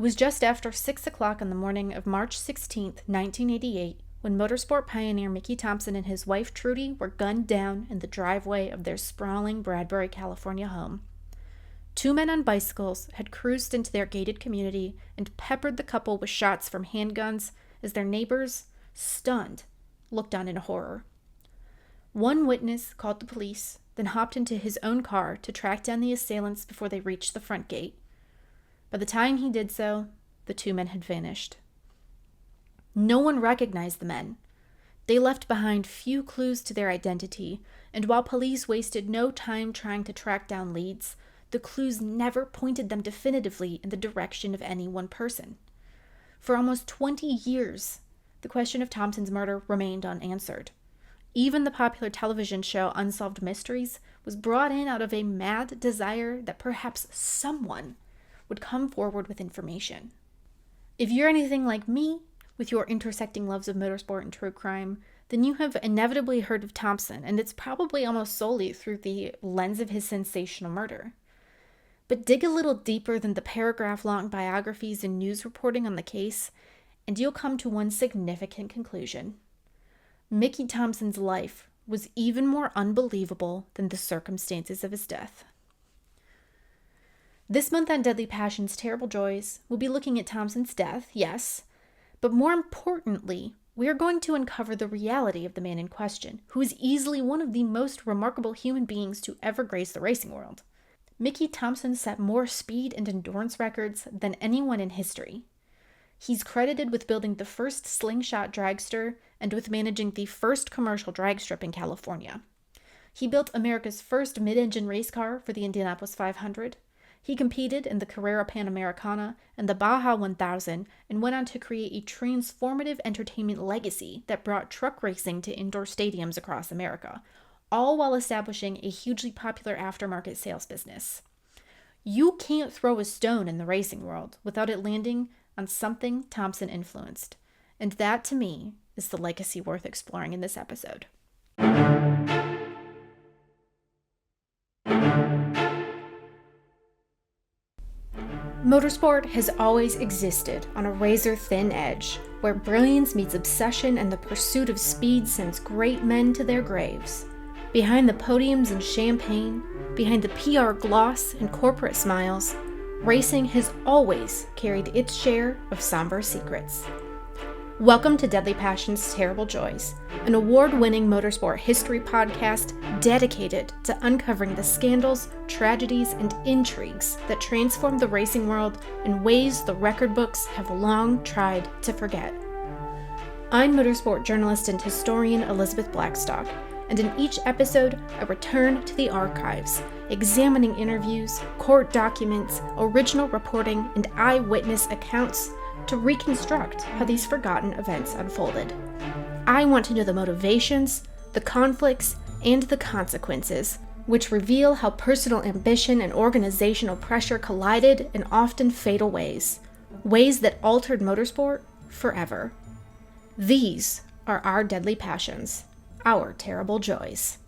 was just after 6 o'clock on the morning of March 16, 1988, when motorsport pioneer Mickey Thompson and his wife Trudy were gunned down in the driveway of their sprawling Bradbury, California home. Two men on bicycles had cruised into their gated community and peppered the couple with shots from handguns as their neighbors, stunned, looked on in horror. One witness called the police, then hopped into his own car to track down the assailants before they reached the front gate. By the time he did so, the two men had vanished. No one recognized the men. They left behind few clues to their identity, and while police wasted no time trying to track down leads, the clues never pointed them definitively in the direction of any one person. For almost 20 years, the question of Thompson's murder remained unanswered. Even the popular television show Unsolved Mysteries was brought in out of a mad desire that perhaps someone would come forward with information. If you're anything like me, with your intersecting loves of motorsport and true crime, then you have inevitably heard of Thompson, and it's probably almost solely through the lens of his sensational murder. But dig a little deeper than the paragraph-long biographies and news reporting on the case, and you'll come to one significant conclusion. Mickey Thompson's life was even more unbelievable than the circumstances of his death. This month on Deadly Passions, Terrible Joys, we'll be looking at Thompson's death, yes, but more importantly, we are going to uncover the reality of the man in question, who is easily one of the most remarkable human beings to ever grace the racing world. Mickey Thompson set more speed and endurance records than anyone in history. He's credited with building the first slingshot dragster and with managing the first commercial drag strip in California. He built America's first mid-engine race car for the Indianapolis 500. He competed in the Carrera Panamericana and the Baja 1000 and went on to create a transformative entertainment legacy that brought truck racing to indoor stadiums across America, all while establishing a hugely popular aftermarket sales business. You can't throw a stone in the racing world without it landing on something Thompson influenced, and that, to me, is the legacy worth exploring in this episode. Motorsport has always existed on a razor-thin edge, where brilliance meets obsession and the pursuit of speed sends great men to their graves. Behind the podiums and champagne, behind the PR gloss and corporate smiles, racing has always carried its share of somber secrets. Welcome to Deadly Passions, Terrible Joys, an award-winning motorsport history podcast dedicated to uncovering the scandals, tragedies, and intrigues that transform the racing world in ways the record books have long tried to forget. I'm motorsport journalist and historian Elizabeth Blackstock, and in each episode, I return to the archives, examining interviews, court documents, original reporting, and eyewitness accounts to reconstruct how these forgotten events unfolded. I want to know the motivations, the conflicts, and the consequences, which reveal how personal ambition and organizational pressure collided in often fatal ways that altered motorsport forever. These are our deadly passions, our terrible joys.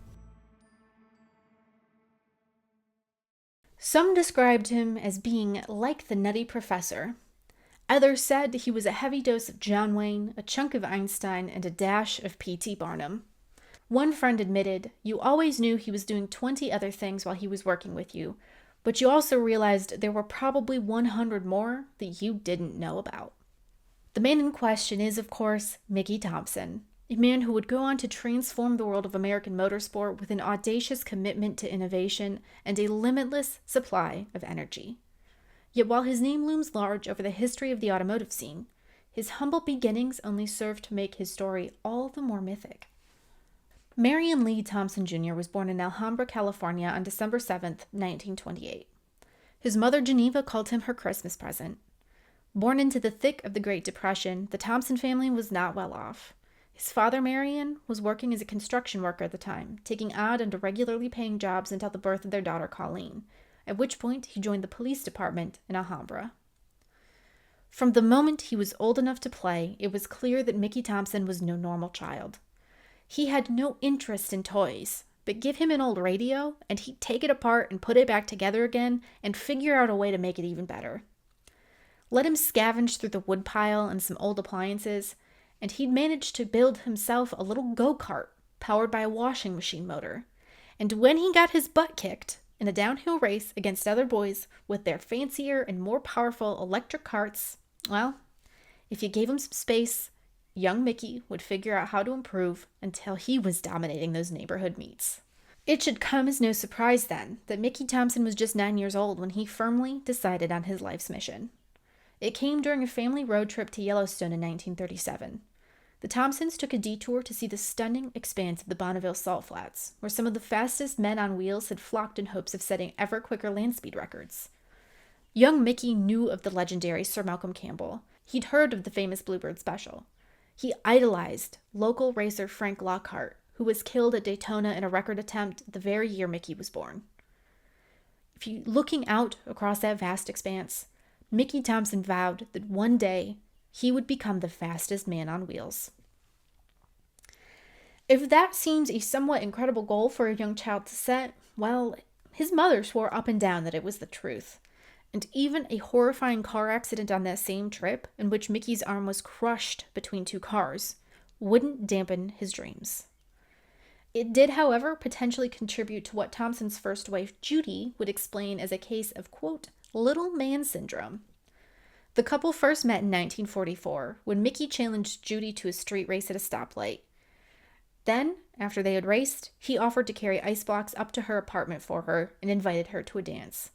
Some described him as being like the Nutty Professor. Others said he was a heavy dose of John Wayne, a chunk of Einstein, and a dash of P.T. Barnum. One friend admitted, "You always knew he was doing 20 other things while he was working with you, but you also realized there were probably 100 more that you didn't know about." The man in question is, of course, Mickey Thompson, a man who would go on to transform the world of American motorsport with an audacious commitment to innovation and a limitless supply of energy. Yet while his name looms large over the history of the automotive scene, his humble beginnings only serve to make his story all the more mythic. Marion Lee Thompson Jr. was born in Alhambra, California on December 7, 1928. His mother, Geneva, called him her Christmas present. Born into the thick of the Great Depression, the Thompson family was not well off. His father, Marion, was working as a construction worker at the time, taking odd and irregularly paying jobs until the birth of their daughter, Colleen, at which point he joined the police department in Alhambra. From the moment he was old enough to play, it was clear that Mickey Thompson was no normal child. He had no interest in toys, but give him an old radio, and he'd take it apart and put it back together again and figure out a way to make it even better. Let him scavenge through the woodpile and some old appliances, and he'd managed to build himself a little go-kart powered by a washing machine motor. And when he got his butt kicked in a downhill race against other boys with their fancier and more powerful electric carts, well, if you gave him some space, young Mickey would figure out how to improve until he was dominating those neighborhood meets. It should come as no surprise then that Mickey Thompson was just 9 years old when he firmly decided on his life's mission. It came during a family road trip to Yellowstone in 1937. The Thompsons took a detour to see the stunning expanse of the Bonneville Salt Flats, where some of the fastest men on wheels had flocked in hopes of setting ever quicker land speed records. Young Mickey knew of the legendary Sir Malcolm Campbell. He'd heard of the famous Bluebird Special. He idolized local racer Frank Lockhart, who was killed at Daytona in a record attempt the very year Mickey was born. Looking out across that vast expanse, Mickey Thompson vowed that one day he would become the fastest man on wheels. If that seems a somewhat incredible goal for a young child to set, well, his mother swore up and down that it was the truth. And even a horrifying car accident on that same trip, in which Mickey's arm was crushed between two cars, wouldn't dampen his dreams. It did, however, potentially contribute to what Thompson's first wife, Judy, would explain as a case of, quote, little man syndrome. The couple first met in 1944, when Mickey challenged Judy to a street race at a stoplight. Then, after they had raced, he offered to carry ice blocks up to her apartment for her and invited her to a dance,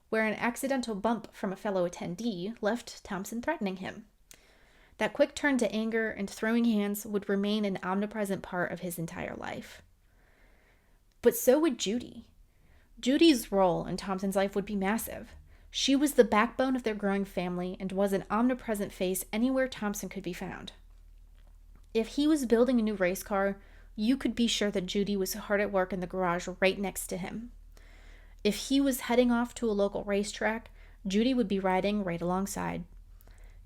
where an accidental bump from a fellow attendee left Thompson threatening him. That quick turn to anger and throwing hands would remain an omnipresent part of his entire life. But so would Judy. Judy's role in Thompson's life would be massive. She was the backbone of their growing family and was an omnipresent face anywhere Thompson could be found. If he was building a new race car, you could be sure that Judy was hard at work in the garage right next to him. If he was heading off to a local racetrack, Judy would be riding right alongside.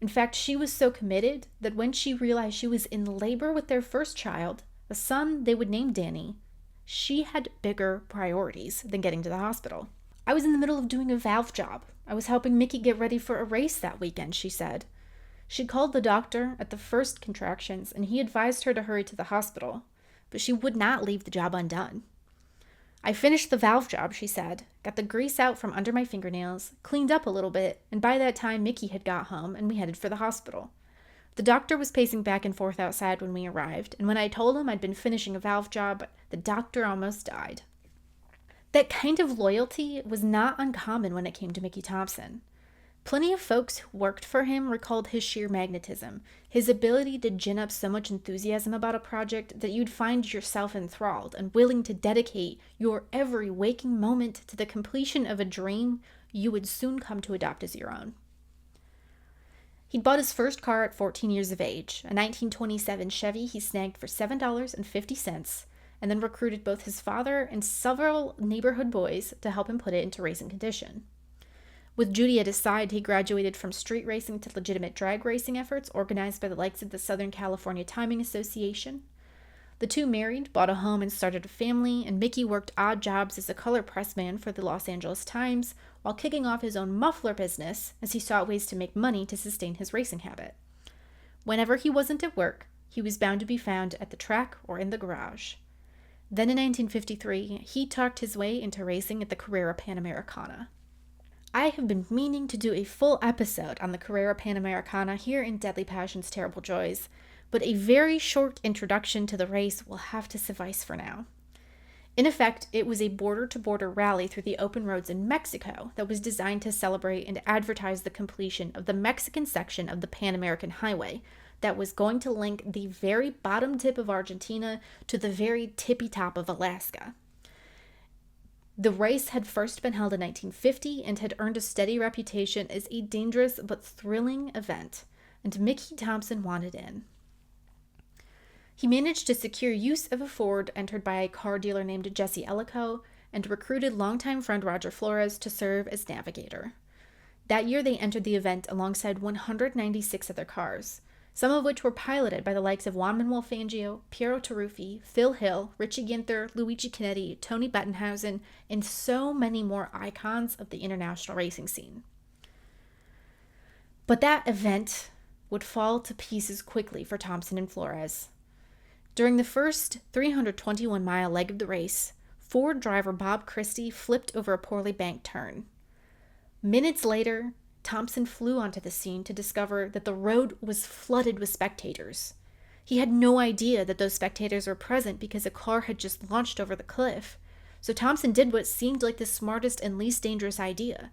In fact, she was so committed that when she realized she was in labor with their first child, a son they would name Danny, she had bigger priorities than getting to the hospital. I was in the middle of doing a valve job. I was helping Mickey get ready for a race that weekend, she said. She called the doctor at the first contractions, and he advised her to hurry to the hospital, but she would not leave the job undone. I finished the valve job, she said, got the grease out from under my fingernails, cleaned up a little bit, and by that time Mickey had got home and we headed for the hospital. The doctor was pacing back and forth outside when we arrived, and when I told him I'd been finishing a valve job, the doctor almost died. That kind of loyalty was not uncommon when it came to Mickey Thompson. Plenty of folks who worked for him recalled his sheer magnetism, his ability to gin up so much enthusiasm about a project that you'd find yourself enthralled and willing to dedicate your every waking moment to the completion of a dream you would soon come to adopt as your own. He'd bought his first car at 14 years of age, a 1927 Chevy he snagged for $7.50, and then recruited both his father and several neighborhood boys to help him put it into racing condition. With Judy at his side, he graduated from street racing to legitimate drag racing efforts organized by the likes of the Southern California Timing Association. The two married, bought a home, and started a family, and Mickey worked odd jobs as a color pressman for the Los Angeles Times while kicking off his own muffler business as he sought ways to make money to sustain his racing habit. Whenever he wasn't at work, he was bound to be found at the track or in the garage. Then in 1953, he talked his way into racing at the Carrera Panamericana. I have been meaning to do a full episode on the Carrera Panamericana here in Deadly Passions, Terrible Joys, but a very short introduction to the race will have to suffice for now. In effect, it was a border-to-border rally through the open roads in Mexico that was designed to celebrate and advertise the completion of the Mexican section of the Pan American Highway that was going to link the very bottom tip of Argentina to the very tippy top of Alaska. The race had first been held in 1950 and had earned a steady reputation as a dangerous but thrilling event, and Mickey Thompson wanted in. He managed to secure use of a Ford entered by a car dealer named Jesse Ellico and recruited longtime friend Roger Flores to serve as navigator. That year they entered the event alongside 196 other cars, some of which were piloted by the likes of Juan Manuel Fangio, Piero Taruffi, Phil Hill, Richie Ginther, Luigi Chinetti, Tony Bettenhausen, and so many more icons of the international racing scene. But that event would fall to pieces quickly for Thompson and Flores. During the first 321-mile leg of the race, Ford driver Bob Christie flipped over a poorly banked turn. Minutes later, Thompson flew onto the scene to discover that the road was flooded with spectators. He had no idea that those spectators were present because a car had just launched over the cliff. So Thompson did what seemed like the smartest and least dangerous idea.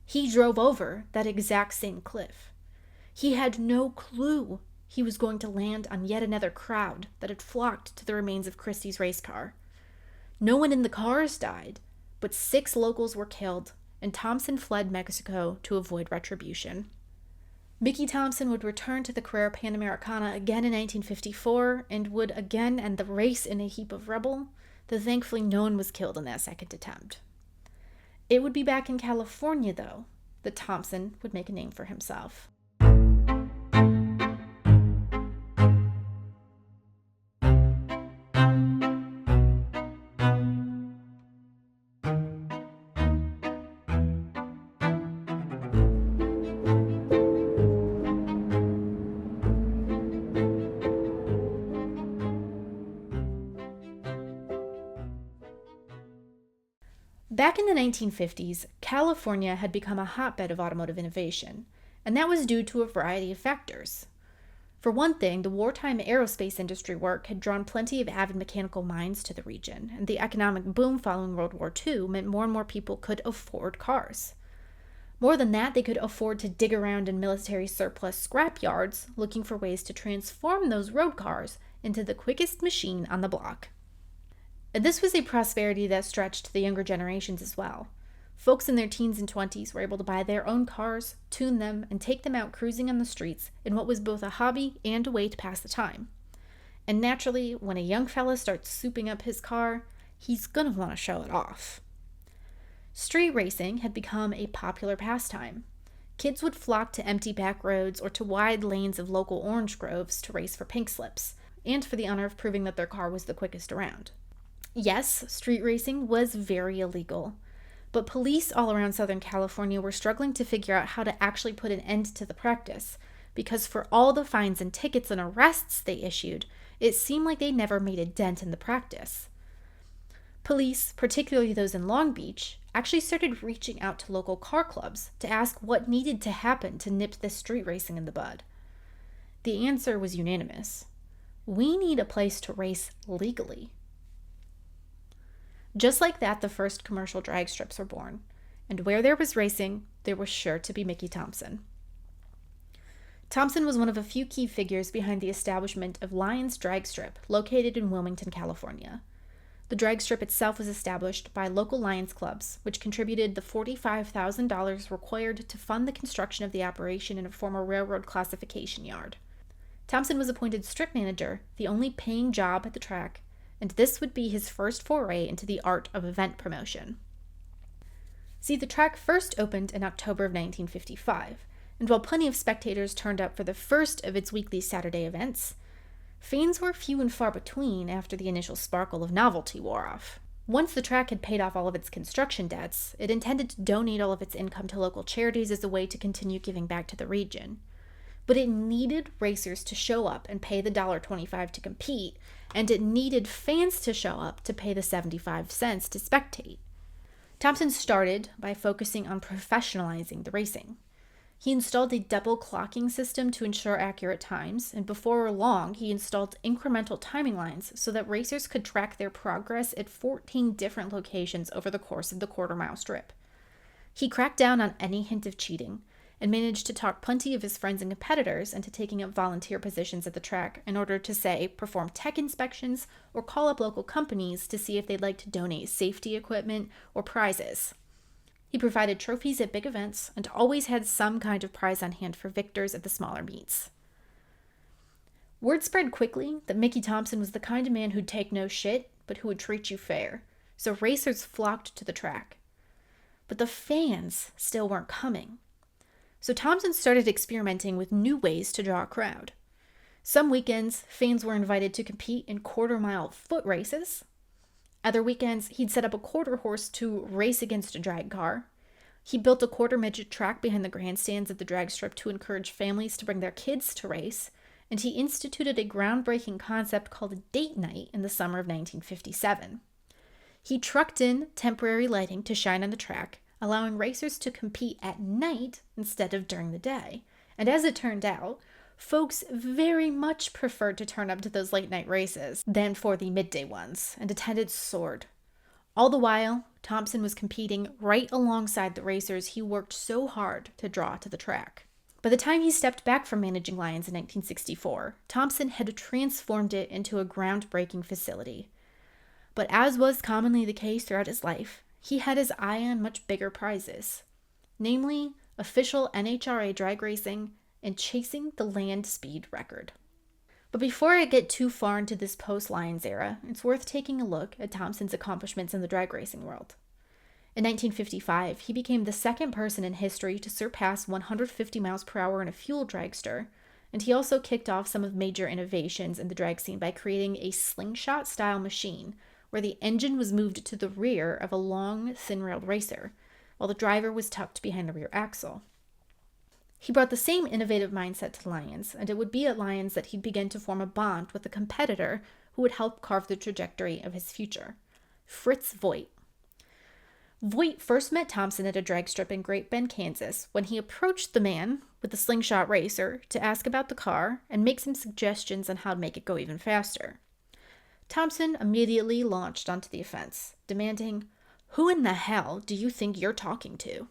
He drove over that exact same cliff. He had no clue he was going to land on yet another crowd that had flocked to the remains of Christie's race car. No one in the cars died, but 6 locals were killed, and Thompson fled Mexico to avoid retribution. Mickey Thompson would return to the Carrera Panamericana again in 1954 and would again end the race in a heap of rubble, though thankfully no one was killed in that second attempt. It would be back in California, though, that Thompson would make a name for himself. Back in the 1950s, California had become a hotbed of automotive innovation, and that was due to a variety of factors. For one thing, the wartime aerospace industry work had drawn plenty of avid mechanical minds to the region, and the economic boom following World War II meant more and more people could afford cars. More than that, they could afford to dig around in military surplus scrap yards looking for ways to transform those road cars into the quickest machine on the block. And this was a prosperity that stretched the younger generations as well. Folks in their teens and 20s were able to buy their own cars, tune them, and take them out cruising on the streets in what was both a hobby and a way to pass the time. And naturally, when a young fella starts souping up his car, he's gonna want to show it off. Street racing had become a popular pastime. Kids would flock to empty back roads or to wide lanes of local orange groves to race for pink slips, and for the honor of proving that their car was the quickest around. Yes, street racing was very illegal, but police all around Southern California were struggling to figure out how to actually put an end to the practice, because for all the fines and tickets and arrests they issued, it seemed like they never made a dent in the practice. Police, particularly those in Long Beach, actually started reaching out to local car clubs to ask what needed to happen to nip this street racing in the bud. The answer was unanimous. We need a place to race legally. Just like that, the first commercial drag strips were born, and where there was racing, there was sure to be Mickey Thompson. Thompson was one of a few key figures behind the establishment of Lions Drag Strip, located in Wilmington, California. The drag strip itself was established by local Lions clubs, which contributed the $45,000 required to fund the construction of the operation in a former railroad classification yard. Thompson was appointed strip manager, the only paying job at the track, and this would be his first foray into the art of event promotion. See, the track first opened in October of 1955, and while plenty of spectators turned up for the first of its weekly Saturday events, fans were few and far between after the initial sparkle of novelty wore off. Once the track had paid off all of its construction debts, it intended to donate all of its income to local charities as a way to continue giving back to the region. But it needed racers to show up and pay the $1.25 to compete, and it needed fans to show up to pay the 75 cents to spectate. Thompson started by focusing on professionalizing the racing. He installed a double clocking system to ensure accurate times, and before long, he installed incremental timing lines so that racers could track their progress at 14 different locations over the course of the quarter-mile strip. He cracked down on any hint of cheating, and managed to talk plenty of his friends and competitors into taking up volunteer positions at the track in order to, say, perform tech inspections or call up local companies to see if they'd like to donate safety equipment or prizes. He provided trophies at big events and always had some kind of prize on hand for victors at the smaller meets. Word spread quickly that Mickey Thompson was the kind of man who'd take no shit, but who would treat you fair, so racers flocked to the track. But the fans still weren't coming. So Thompson started experimenting with new ways to draw a crowd. Some weekends, fans were invited to compete in quarter-mile foot races. Other weekends, he'd set up a quarter horse to race against a drag car. He built a quarter-midget track behind the grandstands of the drag strip to encourage families to bring their kids to race, and he instituted a groundbreaking concept called a date night in the summer of 1957. He trucked in temporary lighting to shine on the track, allowing racers to compete at night instead of during the day. And as it turned out, folks very much preferred to turn up to those late-night races than for the midday ones, and attendance soared. All the while, Thompson was competing right alongside the racers he worked so hard to draw to the track. By the time he stepped back from managing Lions in 1964, Thompson had transformed it into a groundbreaking facility. But as was commonly the case throughout his life, he had his eye on much bigger prizes, namely official NHRA drag racing and chasing the land speed record. But before I get too far into this post-Lions era, it's worth taking a look at Thompson's accomplishments in the drag racing world. In 1955, he became the second person in history to surpass 150 miles per hour in a fuel dragster, and he also kicked off some of major innovations in the drag scene by creating a slingshot-style machine where the engine was moved to the rear of a long, thin-railed racer, while the driver was tucked behind the rear axle. He brought the same innovative mindset to Lions, and it would be at Lions that he'd begin to form a bond with a competitor who would help carve the trajectory of his future, Fritz Voigt. Voigt first met Thompson at a drag strip in Great Bend, Kansas, when he approached the man with the slingshot racer to ask about the car and make some suggestions on how to make it go even faster. Thompson immediately launched onto the offense, demanding, "Who in the hell do you think you're talking to?"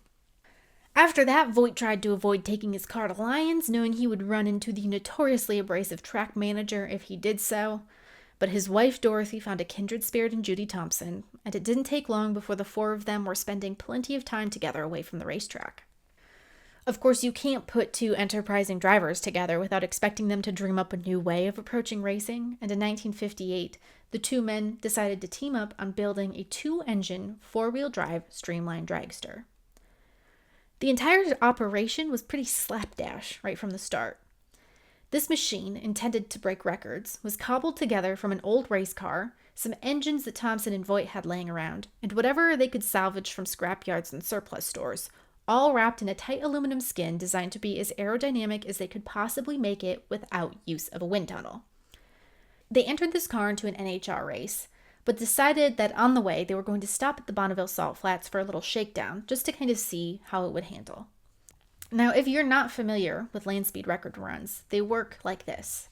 After that, Voigt tried to avoid taking his car to Lions, knowing he would run into the notoriously abrasive track manager if he did so. But his wife Dorothy found a kindred spirit in Judy Thompson, and it didn't take long before the four of them were spending plenty of time together away from the racetrack. Of course, you can't put two enterprising drivers together without expecting them to dream up a new way of approaching racing, and in 1958, the two men decided to team up on building a two-engine, four-wheel drive streamlined dragster. The entire operation was pretty slapdash right from the start. This machine, intended to break records, was cobbled together from an old race car, some engines that Thompson and Voigt had laying around, and whatever they could salvage from scrapyards and surplus stores, all wrapped in a tight aluminum skin designed to be as aerodynamic as they could possibly make it without use of a wind tunnel. They entered this car into an NHR race, but decided that on the way they were going to stop at the Bonneville Salt Flats for a little shakedown, just to kind of see how it would handle. Now, if you're not familiar with land speed record runs, they work like this.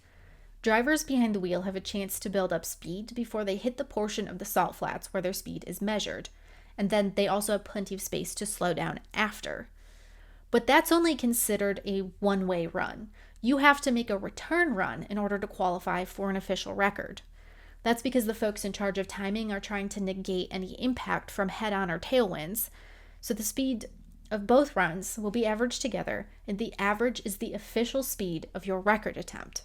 Drivers behind the wheel have a chance to build up speed before they hit the portion of the salt flats where their speed is measured, and then they also have plenty of space to slow down after. But that's only considered a one-way run. You have to make a return run in order to qualify for an official record. That's because the folks in charge of timing are trying to negate any impact from head-on or tailwinds, so the speed of both runs will be averaged together, and the average is the official speed of your record attempt.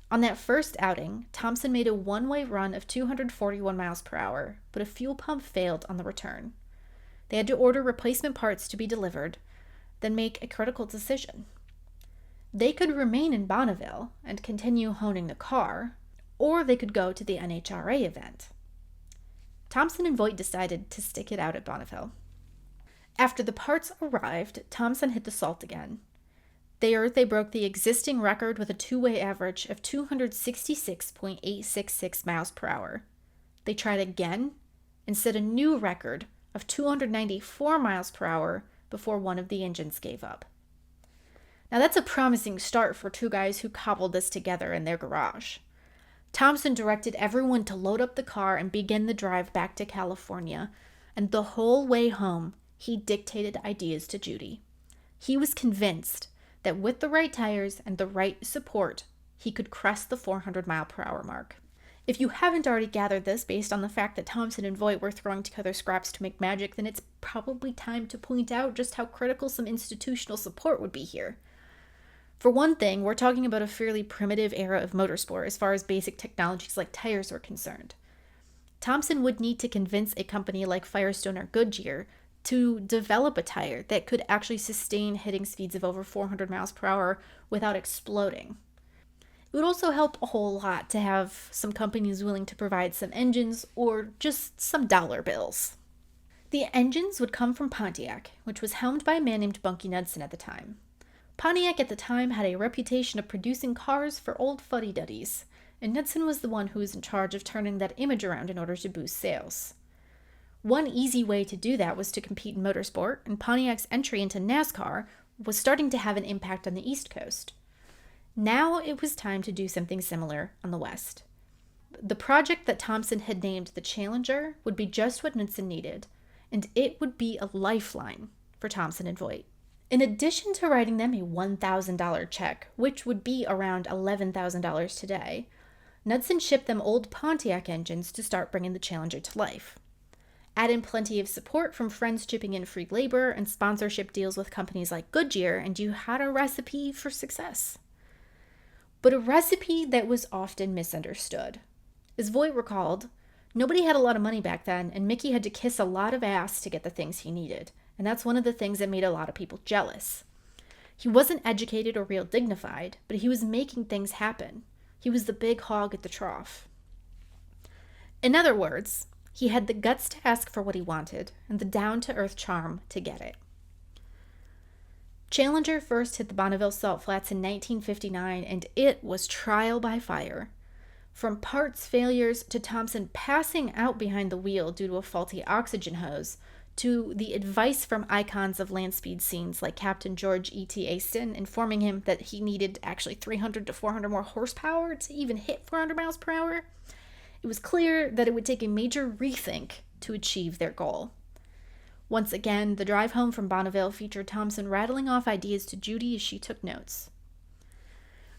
On that first outing, Thompson made a one-way run of 241 miles per hour, but a fuel pump failed on the return. They had to order replacement parts to be delivered, then make a critical decision. They could remain in Bonneville and continue honing the car, or they could go to the NHRA event. Thompson and Voigt decided to stick it out at Bonneville. After the parts arrived, Thompson hit the salt again. There, they broke the existing record with a two-way average of 266.866 miles per hour. They tried again and set a new record of 294 miles per hour before one of the engines gave up. Now that's a promising start for two guys who cobbled this together in their garage. Thompson directed everyone to load up the car and begin the drive back to California, and the whole way home, he dictated ideas to Judy. He was convinced that with the right tires and the right support, he could crest the 400-mile-per-hour mark. If you haven't already gathered this based on the fact that Thompson and Voigt were throwing together scraps to make magic, then it's probably time to point out just how critical some institutional support would be here. For one thing, we're talking about a fairly primitive era of motorsport as far as basic technologies like tires are concerned. Thompson would need to convince a company like Firestone or Goodyear to develop a tire that could actually sustain hitting speeds of over 400 miles per hour without exploding. It would also help a whole lot to have some companies willing to provide some engines or just some dollar bills. The engines would come from Pontiac, which was helmed by a man named Bunky Knudsen at the time. Pontiac at the time had a reputation of producing cars for old fuddy-duddies, and Knudsen was the one who was in charge of turning that image around in order to boost sales. One easy way to do that was to compete in motorsport, and Pontiac's entry into NASCAR was starting to have an impact on the East Coast. Now it was time to do something similar on the West. The project that Thompson had named the Challenger would be just what Knudsen needed, and it would be a lifeline for Thompson and Voigt. In addition to writing them a $1,000 check, which would be around $11,000 today, Knudsen shipped them old Pontiac engines to start bringing the Challenger to life. Add in plenty of support from friends chipping in free labor and sponsorship deals with companies like Goodyear, and you had a recipe for success. But a recipe that was often misunderstood. As Voigt recalled, nobody had a lot of money back then, and Mickey had to kiss a lot of ass to get the things he needed, and that's one of the things that made a lot of people jealous. He wasn't educated or real dignified, but he was making things happen. He was the big hog at the trough. In other words, he had the guts to ask for what he wanted, and the down-to-earth charm to get it. Challenger first hit the Bonneville Salt Flats in 1959, and it was trial by fire. From parts failures to Thompson passing out behind the wheel due to a faulty oxygen hose, to the advice from icons of land speed scenes like Captain George E.T. Aston informing him that he needed actually 300 to 400 more horsepower to even hit 400 miles per hour, it was clear that it would take a major rethink to achieve their goal. Once again, the drive home from Bonneville featured Thompson rattling off ideas to Judy as she took notes.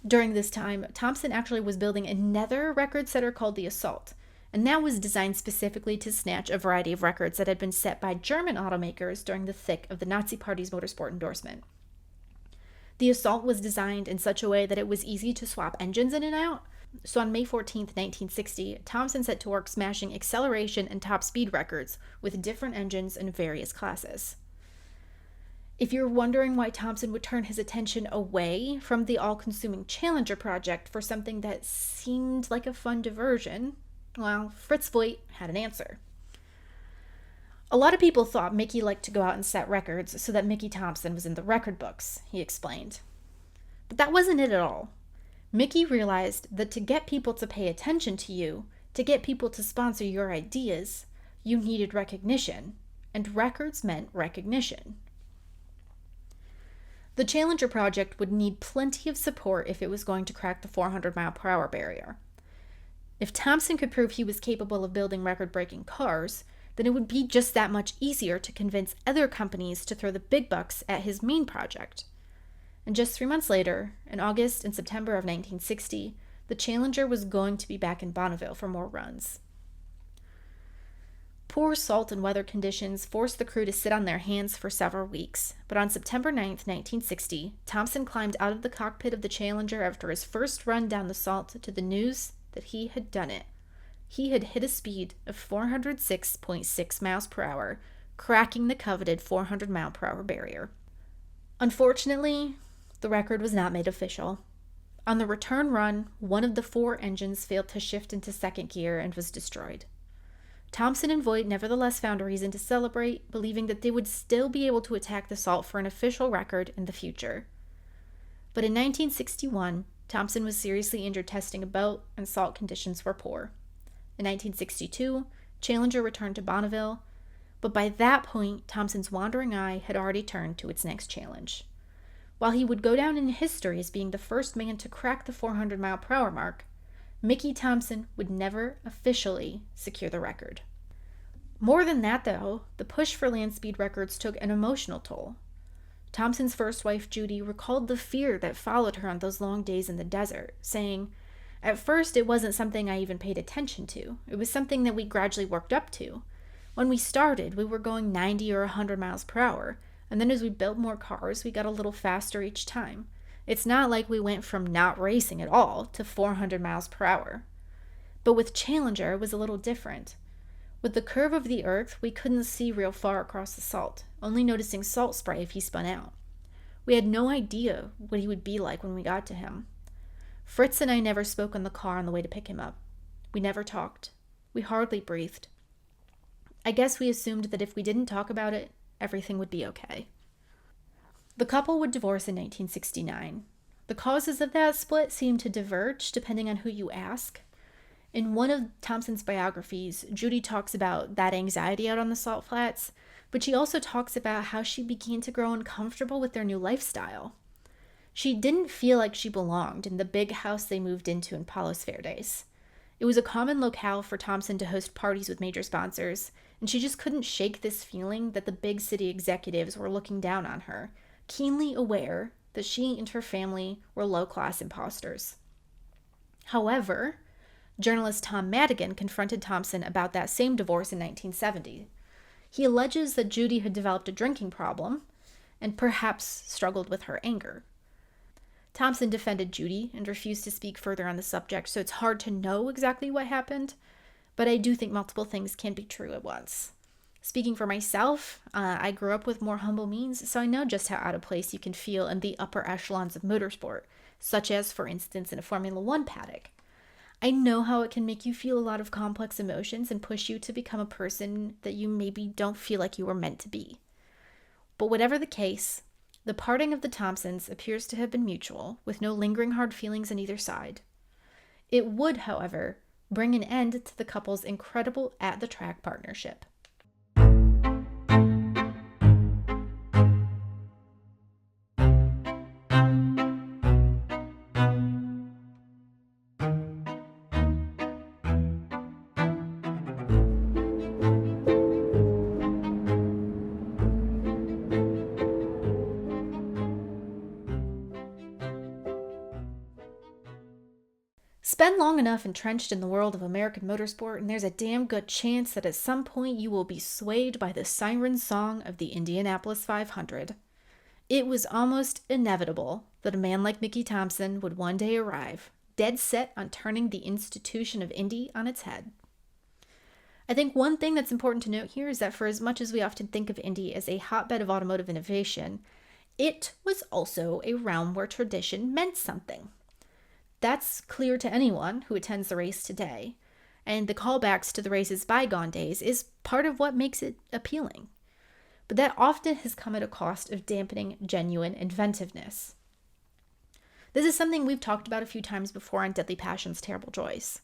During this time, Thompson actually was building another record setter called the Assault, and that was designed specifically to snatch a variety of records that had been set by German automakers during the thick of the Nazi Party's motorsport endorsement. The Assault was designed in such a way that it was easy to swap engines in and out, so on May 14, 1960, Thompson set to work smashing acceleration and top speed records with different engines in various classes. If you're wondering why Thompson would turn his attention away from the all-consuming Challenger project for something that seemed like a fun diversion, well, Fritz Voigt had an answer. A lot of people thought Mickey liked to go out and set records so that Mickey Thompson was in the record books, he explained. But that wasn't it at all. Mickey realized that to get people to pay attention to you, to get people to sponsor your ideas, you needed recognition, and records meant recognition. The Challenger project would need plenty of support if it was going to crack the 400-mile-per-hour barrier. If Thompson could prove he was capable of building record-breaking cars, then it would be just that much easier to convince other companies to throw the big bucks at his main project. And just 3 months later, in August and September of 1960, the Challenger was going to be back in Bonneville for more runs. Poor salt and weather conditions forced the crew to sit on their hands for several weeks, but on September 9, 1960, Thompson climbed out of the cockpit of the Challenger after his first run down the Salt to the news that he had done it. He had hit a speed of 406.6 miles per hour, cracking the coveted 400-mile-per-hour barrier. Unfortunately, the record was not made official. On the return run, one of the 4 engines failed to shift into second gear and was destroyed. Thompson and Voigt nevertheless found a reason to celebrate, believing that they would still be able to attack the Salt for an official record in the future. But in 1961, Thompson was seriously injured testing a boat, and salt conditions were poor. In 1962, Challenger returned to Bonneville, but by that point, Thompson's wandering eye had already turned to its next challenge. While he would go down in history as being the first man to crack the 400-mile-per-hour mark, Mickey Thompson would never officially secure the record. More than that, though, the push for land speed records took an emotional toll. Thompson's first wife, Judy, recalled the fear that followed her on those long days in the desert, saying, "At first, it wasn't something I even paid attention to. It was something that we gradually worked up to. When we started, we were going 90 or 100 miles per hour, and then as we built more cars, we got a little faster each time. It's not like we went from not racing at all to 400 miles per hour. But with Challenger, it was a little different. With the curve of the Earth, we couldn't see real far across the salt, only noticing salt spray if he spun out. We had no idea what he would be like when we got to him. Fritz and I never spoke on the car on the way to pick him up. We never talked. We hardly breathed. I guess we assumed that if we didn't talk about it, everything would be okay. The couple would divorce in 1969. The causes of that split seem to diverge depending on who you ask. In one of Thompson's biographies, Judy talks about that anxiety out on the salt flats, but she also talks about how she began to grow uncomfortable with their new lifestyle. She didn't feel like she belonged in the big house they moved into in Palos Verdes. It was a common locale for Thompson to host parties with major sponsors, and she just couldn't shake this feeling that the big city executives were looking down on her, keenly aware that she and her family were low-class imposters. However, journalist Tom Madigan confronted Thompson about that same divorce in 1970. He alleges that Judy had developed a drinking problem and perhaps struggled with her anger. Thompson defended Judy and refused to speak further on the subject, so it's hard to know exactly what happened, but I do think multiple things can be true at once. Speaking for myself, I grew up with more humble means, so I know just how out of place you can feel in the upper echelons of motorsport, such as, for instance, in a Formula One paddock. I know how it can make you feel a lot of complex emotions and push you to become a person that you maybe don't feel like you were meant to be. But whatever the case, the parting of the Thompsons appears to have been mutual, with no lingering hard feelings on either side. It would, however, bring an end to the couple's incredible at-the-track partnership. Spend long enough entrenched in the world of American motorsport, and there's a damn good chance that at some point you will be swayed by the siren song of the Indianapolis 500. It was almost inevitable that a man like Mickey Thompson would one day arrive, dead set on turning the institution of Indy on its head. I think one thing that's important to note here is that for as much as we often think of Indy as a hotbed of automotive innovation, it was also a realm where tradition meant something. That's clear to anyone who attends the race today, and the callbacks to the race's bygone days is part of what makes it appealing. But that often has come at a cost of dampening genuine inventiveness. This is something we've talked about a few times before on Deadly Passions, Terrible Joys.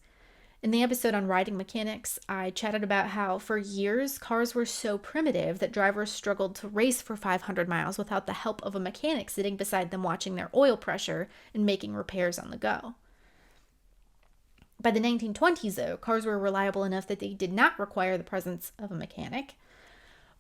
In the episode on riding mechanics, I chatted about how for years cars were so primitive that drivers struggled to race for 500 miles without the help of a mechanic sitting beside them watching their oil pressure and making repairs on the go. By the 1920s, though, cars were reliable enough that they did not require the presence of a mechanic.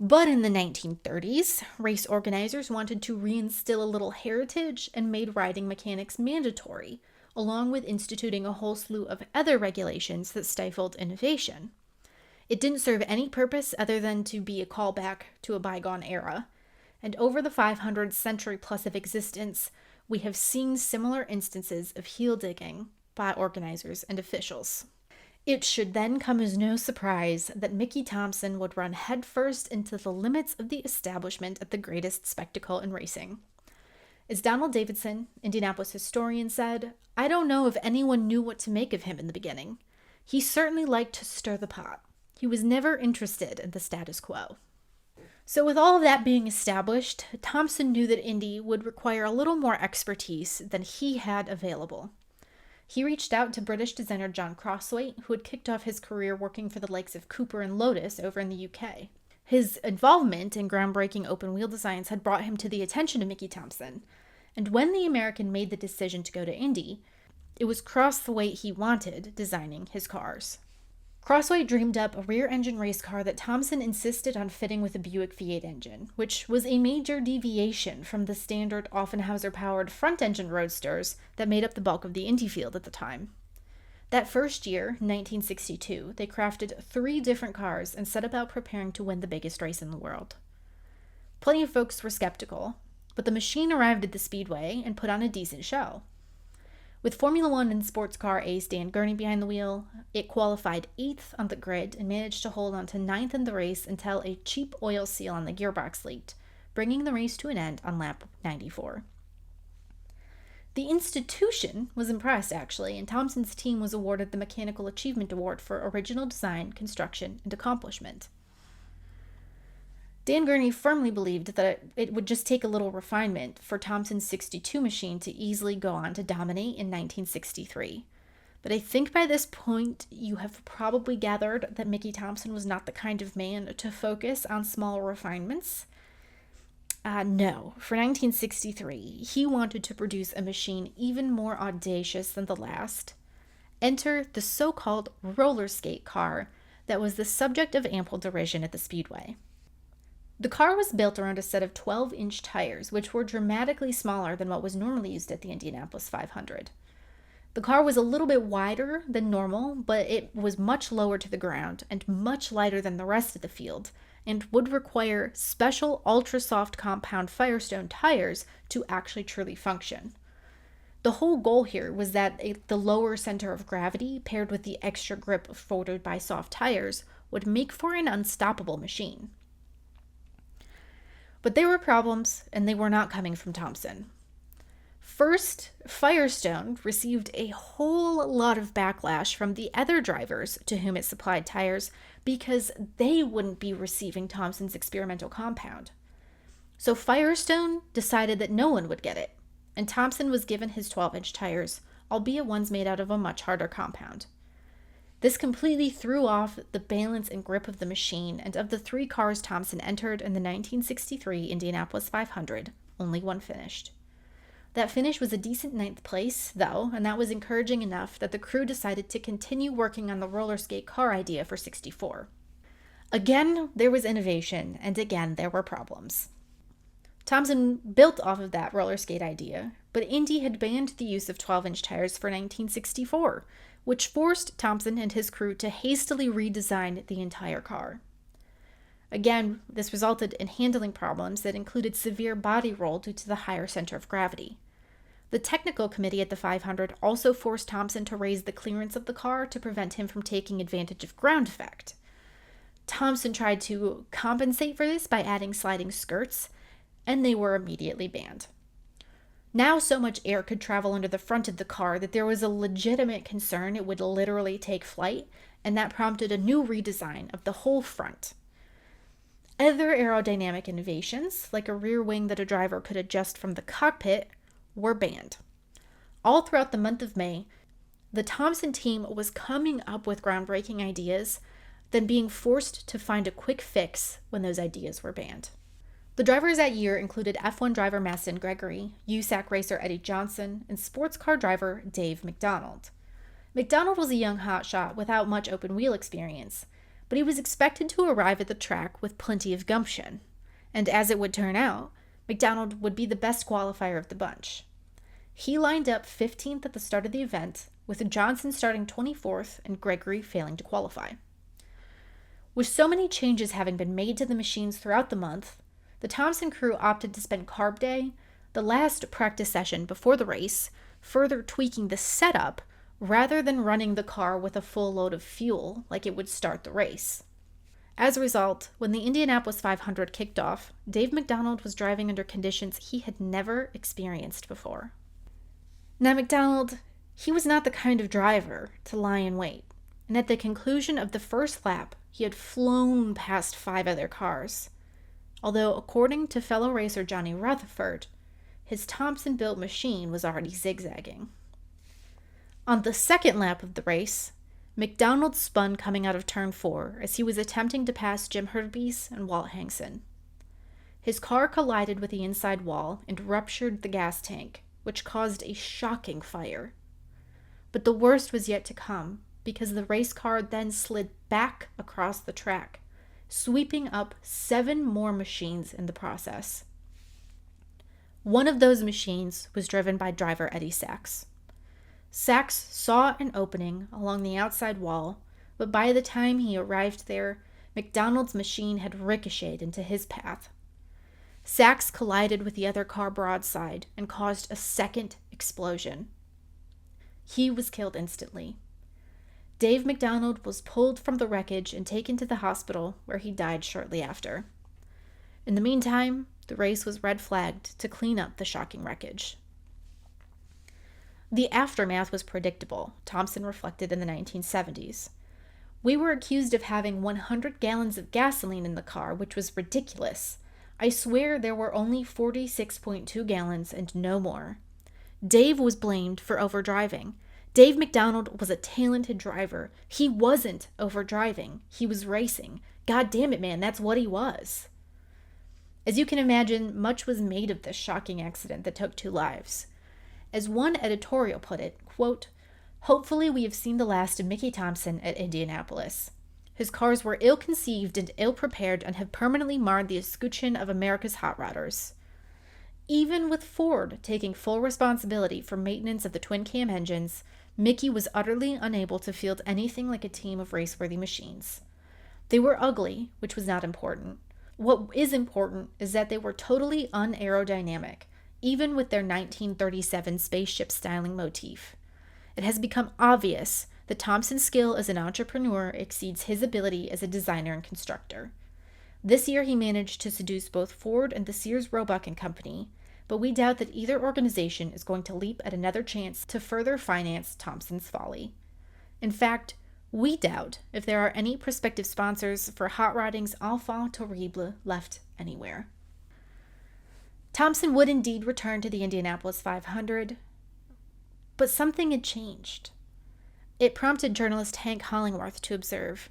But in the 1930s, race organizers wanted to reinstill a little heritage and made riding mechanics mandatory, along with instituting a whole slew of other regulations that stifled innovation. It didn't serve any purpose other than to be a callback to a bygone era. And over the 500 century plus of existence, we have seen similar instances of heel digging by organizers and officials. It should then come as no surprise that Mickey Thompson would run headfirst into the limits of the establishment at the greatest spectacle in racing. As Donald Davidson, Indianapolis historian, said, "I don't know if anyone knew what to make of him in the beginning. He certainly liked to stir the pot. He was never interested in the status quo." So with all of that being established, Thompson knew that Indy would require a little more expertise than he had available. He reached out to British designer John Crosswaite, who had kicked off his career working for the likes of Cooper and Lotus over in the UK. His involvement in groundbreaking open-wheel designs had brought him to the attention of Mickey Thompson, and when the American made the decision to go to Indy, it was Crosswaite he wanted designing his cars. Crosswaite dreamed up a rear-engine race car that Thompson insisted on fitting with a Buick V8 engine, which was a major deviation from the standard Offenhauser-powered front-engine roadsters that made up the bulk of the Indy field at the time. That first year, 1962, they crafted 3 different cars and set about preparing to win the biggest race in the world. Plenty of folks were skeptical, but the machine arrived at the speedway and put on a decent show. With Formula One and sports car ace Dan Gurney behind the wheel, it qualified 8th on the grid and managed to hold on to 9th in the race until a cheap oil seal on the gearbox leaked, bringing the race to an end on lap 94. The institution was impressed, actually, and Thompson's team was awarded the Mechanical Achievement Award for original design, construction, and accomplishment. Dan Gurney firmly believed that it would just take a little refinement for Thompson's 62 machine to easily go on to dominate in 1963. But I think by this point, you have probably gathered that Mickey Thompson was not the kind of man to focus on small refinements. No, for 1963, he wanted to produce a machine even more audacious than the last. Enter the so-called roller skate car that was the subject of ample derision at the Speedway. The car was built around a set of 12-inch tires, which were dramatically smaller than what was normally used at the Indianapolis 500. The car was a little bit wider than normal, but it was much lower to the ground and much lighter than the rest of the field, and would require special ultra-soft compound Firestone tires to actually truly function. The whole goal here was that the lower center of gravity, paired with the extra grip afforded by soft tires, would make for an unstoppable machine. But there were problems, and they were not coming from Thompson. First, Firestone received a whole lot of backlash from the other drivers to whom it supplied tires because they wouldn't be receiving Thompson's experimental compound. So Firestone decided that no one would get it, and Thompson was given his 12-inch tires, albeit ones made out of a much harder compound. This completely threw off the balance and grip of the machine, and of the 3 cars Thompson entered in the 1963 Indianapolis 500, only one finished. That finish was a decent 9th place, though, and that was encouraging enough that the crew decided to continue working on the roller skate car idea for 64. Again, there was innovation, and again, there were problems. Thompson built off of that roller skate idea, but Indy had banned the use of 12-inch tires for 1964, which forced Thompson and his crew to hastily redesign the entire car. Again, this resulted in handling problems that included severe body roll due to the higher center of gravity. The technical committee at the 500 also forced Thompson to raise the clearance of the car to prevent him from taking advantage of ground effect. Thompson tried to compensate for this by adding sliding skirts, and they were immediately banned. Now so much air could travel under the front of the car that there was a legitimate concern it would literally take flight, and that prompted a new redesign of the whole front. Other aerodynamic innovations, like a rear wing that a driver could adjust from the cockpit, were banned. All throughout the month of May, the Thompson team was coming up with groundbreaking ideas, then being forced to find a quick fix when those ideas were banned. The drivers that year included F1 driver Mastin Gregory, USAC racer Eddie Johnson, and sports car driver Dave McDonald. McDonald was a young hotshot without much open wheel experience, but he was expected to arrive at the track with plenty of gumption. And as it would turn out, McDonald would be the best qualifier of the bunch. He lined up 15th at the start of the event, with Johnson starting 24th and Gregory failing to qualify. With so many changes having been made to the machines throughout the month, the Thompson crew opted to spend Carb Day, the last practice session before the race, further tweaking the setup rather than running the car with a full load of fuel like it would start the race. As a result, when the Indianapolis 500 kicked off, Dave McDonald was driving under conditions he had never experienced before. Now McDonald, he was not the kind of driver to lie in wait, and at the conclusion of the first lap, he had flown past 5 other cars. Although, according to fellow racer Johnny Rutherford, his Thompson-built machine was already zigzagging. On the second lap of the race, McDonald spun coming out of turn 4 as he was attempting to pass Jim Hurtubise and Walt Hangson. His car collided with the inside wall and ruptured the gas tank, which caused a shocking fire. But the worst was yet to come, because the race car then slid back across the track, sweeping up 7 more machines in the process. One of those machines was driven by driver Eddie Sachs. Sachs saw an opening along the outside wall, but by the time he arrived there, McDonald's machine had ricocheted into his path. Sachs collided with the other car broadside and caused a second explosion. He was killed instantly. Dave McDonald was pulled from the wreckage and taken to the hospital, where he died shortly after. In the meantime, the race was red flagged to clean up the shocking wreckage. The aftermath was predictable, Thompson reflected in the 1970s. We were accused of having 100 gallons of gasoline in the car, which was ridiculous. I swear there were only 46.2 gallons and no more. Dave was blamed for overdriving. Dave McDonald was a talented driver. He wasn't overdriving. He was racing. God damn it, man, that's what he was. As you can imagine, much was made of this shocking accident that took 2 lives. As one editorial put it, quote, "Hopefully we have seen the last of Mickey Thompson at Indianapolis. His cars were ill-conceived and ill-prepared and have permanently marred the escutcheon of America's hot rodders." Even with Ford taking full responsibility for maintenance of the twin-cam engines, Mickey was utterly unable to field anything like a team of race-worthy machines. They were ugly, which was not important. What is important is that they were totally unaerodynamic, even with their 1937 spaceship styling motif. It has become obvious that Thompson's skill as an entrepreneur exceeds his ability as a designer and constructor. This year he managed to seduce both Ford and the Sears Roebuck and Company, but we doubt that either organization is going to leap at another chance to further finance Thompson's folly. In fact, we doubt if there are any prospective sponsors for hot rodding's enfant terrible left anywhere. Thompson would indeed return to the Indianapolis 500, but something had changed. It prompted journalist Hank Hollingworth to observe,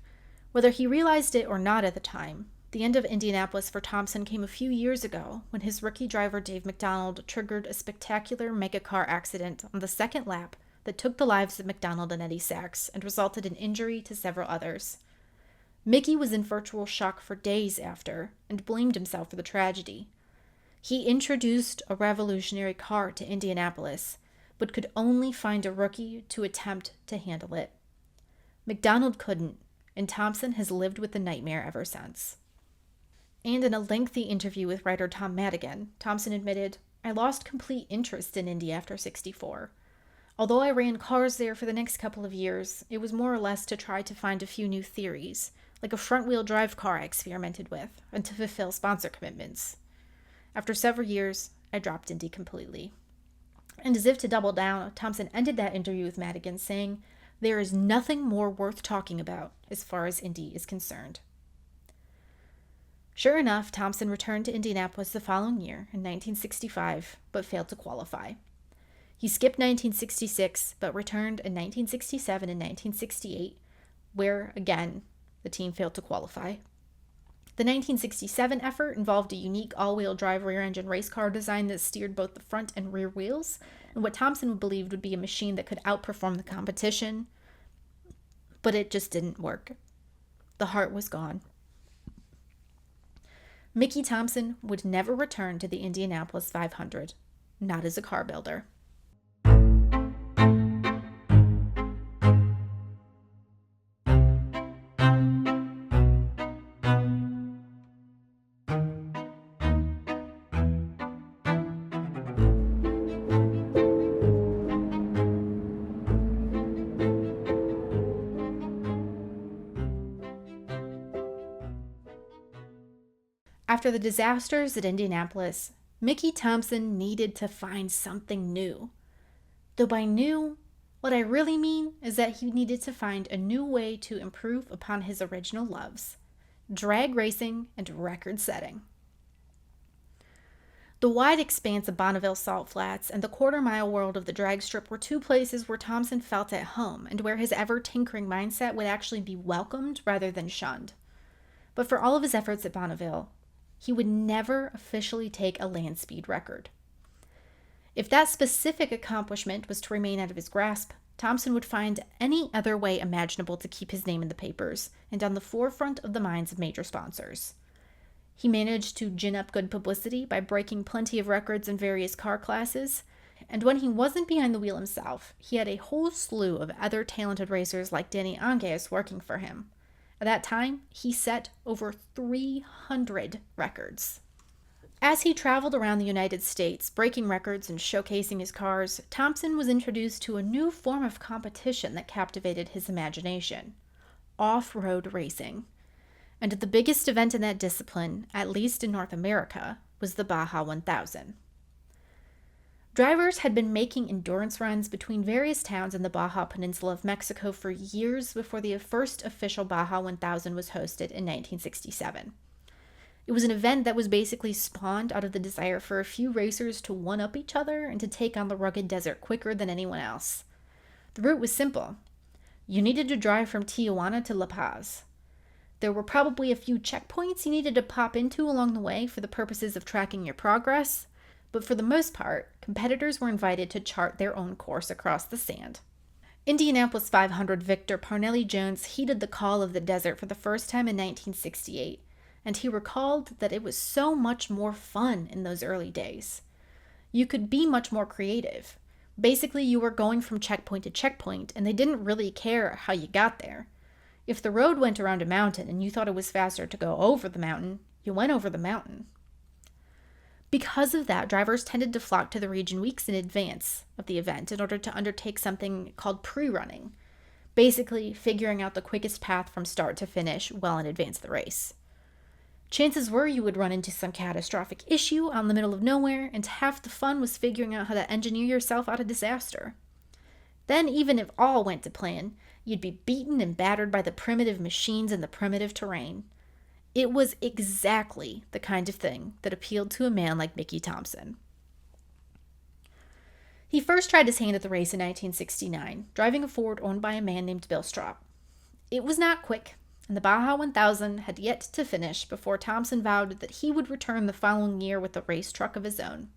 whether he realized it or not at the time, the end of Indianapolis for Thompson came a few years ago when his rookie driver Dave McDonald triggered a spectacular megacar accident on the second lap that took the lives of McDonald and Eddie Sachs and resulted in injury to several others. Mickey was in virtual shock for days after and blamed himself for the tragedy. He introduced a revolutionary car to Indianapolis, but could only find a rookie to attempt to handle it. McDonald couldn't, and Thompson has lived with the nightmare ever since. And in a lengthy interview with writer Tom Madigan, Thompson admitted, "I lost complete interest in Indy after '64. Although I ran cars there for the next couple of years, it was more or less to try to find a few new theories, like a front-wheel drive car I experimented with, and to fulfill sponsor commitments. After several years, I dropped Indy completely." And as if to double down, Thompson ended that interview with Madigan saying, "There is nothing more worth talking about as far as Indy is concerned." Sure enough, Thompson returned to Indianapolis the following year, in 1965, but failed to qualify. He skipped 1966, but returned in 1967 and 1968, where, again, the team failed to qualify. The 1967 effort involved a unique all-wheel drive rear-engine race car design that steered both the front and rear wheels, and what Thompson believed would be a machine that could outperform the competition, but it just didn't work. The heart was gone. Mickey Thompson would never return to the Indianapolis 500, not as a car builder. After the disasters at Indianapolis, Mickey Thompson needed to find something new. Though by new, what I really mean is that he needed to find a new way to improve upon his original loves: drag racing and record setting. The wide expanse of Bonneville Salt Flats and the quarter-mile world of the drag strip were two places where Thompson felt at home and where his ever-tinkering mindset would actually be welcomed rather than shunned. But for all of his efforts at Bonneville, he would never officially take a land speed record. If that specific accomplishment was to remain out of his grasp, Thompson would find any other way imaginable to keep his name in the papers and on the forefront of the minds of major sponsors. He managed to gin up good publicity by breaking plenty of records in various car classes, and when he wasn't behind the wheel himself, he had a whole slew of other talented racers like Danny Angeas working for him. At that time, he set over 300 records. As he traveled around the United States, breaking records and showcasing his cars, Thompson was introduced to a new form of competition that captivated his imagination: off-road racing. And the biggest event in that discipline, at least in North America, was the Baja 1000. Drivers had been making endurance runs between various towns in the Baja Peninsula of Mexico for years before the first official Baja 1000 was hosted in 1967. It was an event that was basically spawned out of the desire for a few racers to one-up each other and to take on the rugged desert quicker than anyone else. The route was simple. You needed to drive from Tijuana to La Paz. There were probably a few checkpoints you needed to pop into along the way for the purposes of tracking your progress, but for the most part, competitors were invited to chart their own course across the sand. Indianapolis 500 victor Parnelli Jones heeded the call of the desert for the first time in 1968, and he recalled that it was so much more fun in those early days. You could be much more creative. Basically, you were going from checkpoint to checkpoint, and they didn't really care how you got there. If the road went around a mountain and you thought it was faster to go over the mountain, you went over the mountain. Because of that, drivers tended to flock to the region weeks in advance of the event in order to undertake something called pre-running, basically figuring out the quickest path from start to finish well in advance of the race. Chances were you would run into some catastrophic issue out in the middle of nowhere, and half the fun was figuring out how to engineer yourself out of disaster. Then, even if all went to plan, you'd be beaten and battered by the primitive machines and the primitive terrain. It was exactly the kind of thing that appealed to a man like Mickey Thompson. He first tried his hand at the race in 1969, driving a Ford owned by a man named Bill Straub. It was not quick, and the Baja 1000 had yet to finish before Thompson vowed that he would return the following year with a race truck of his own.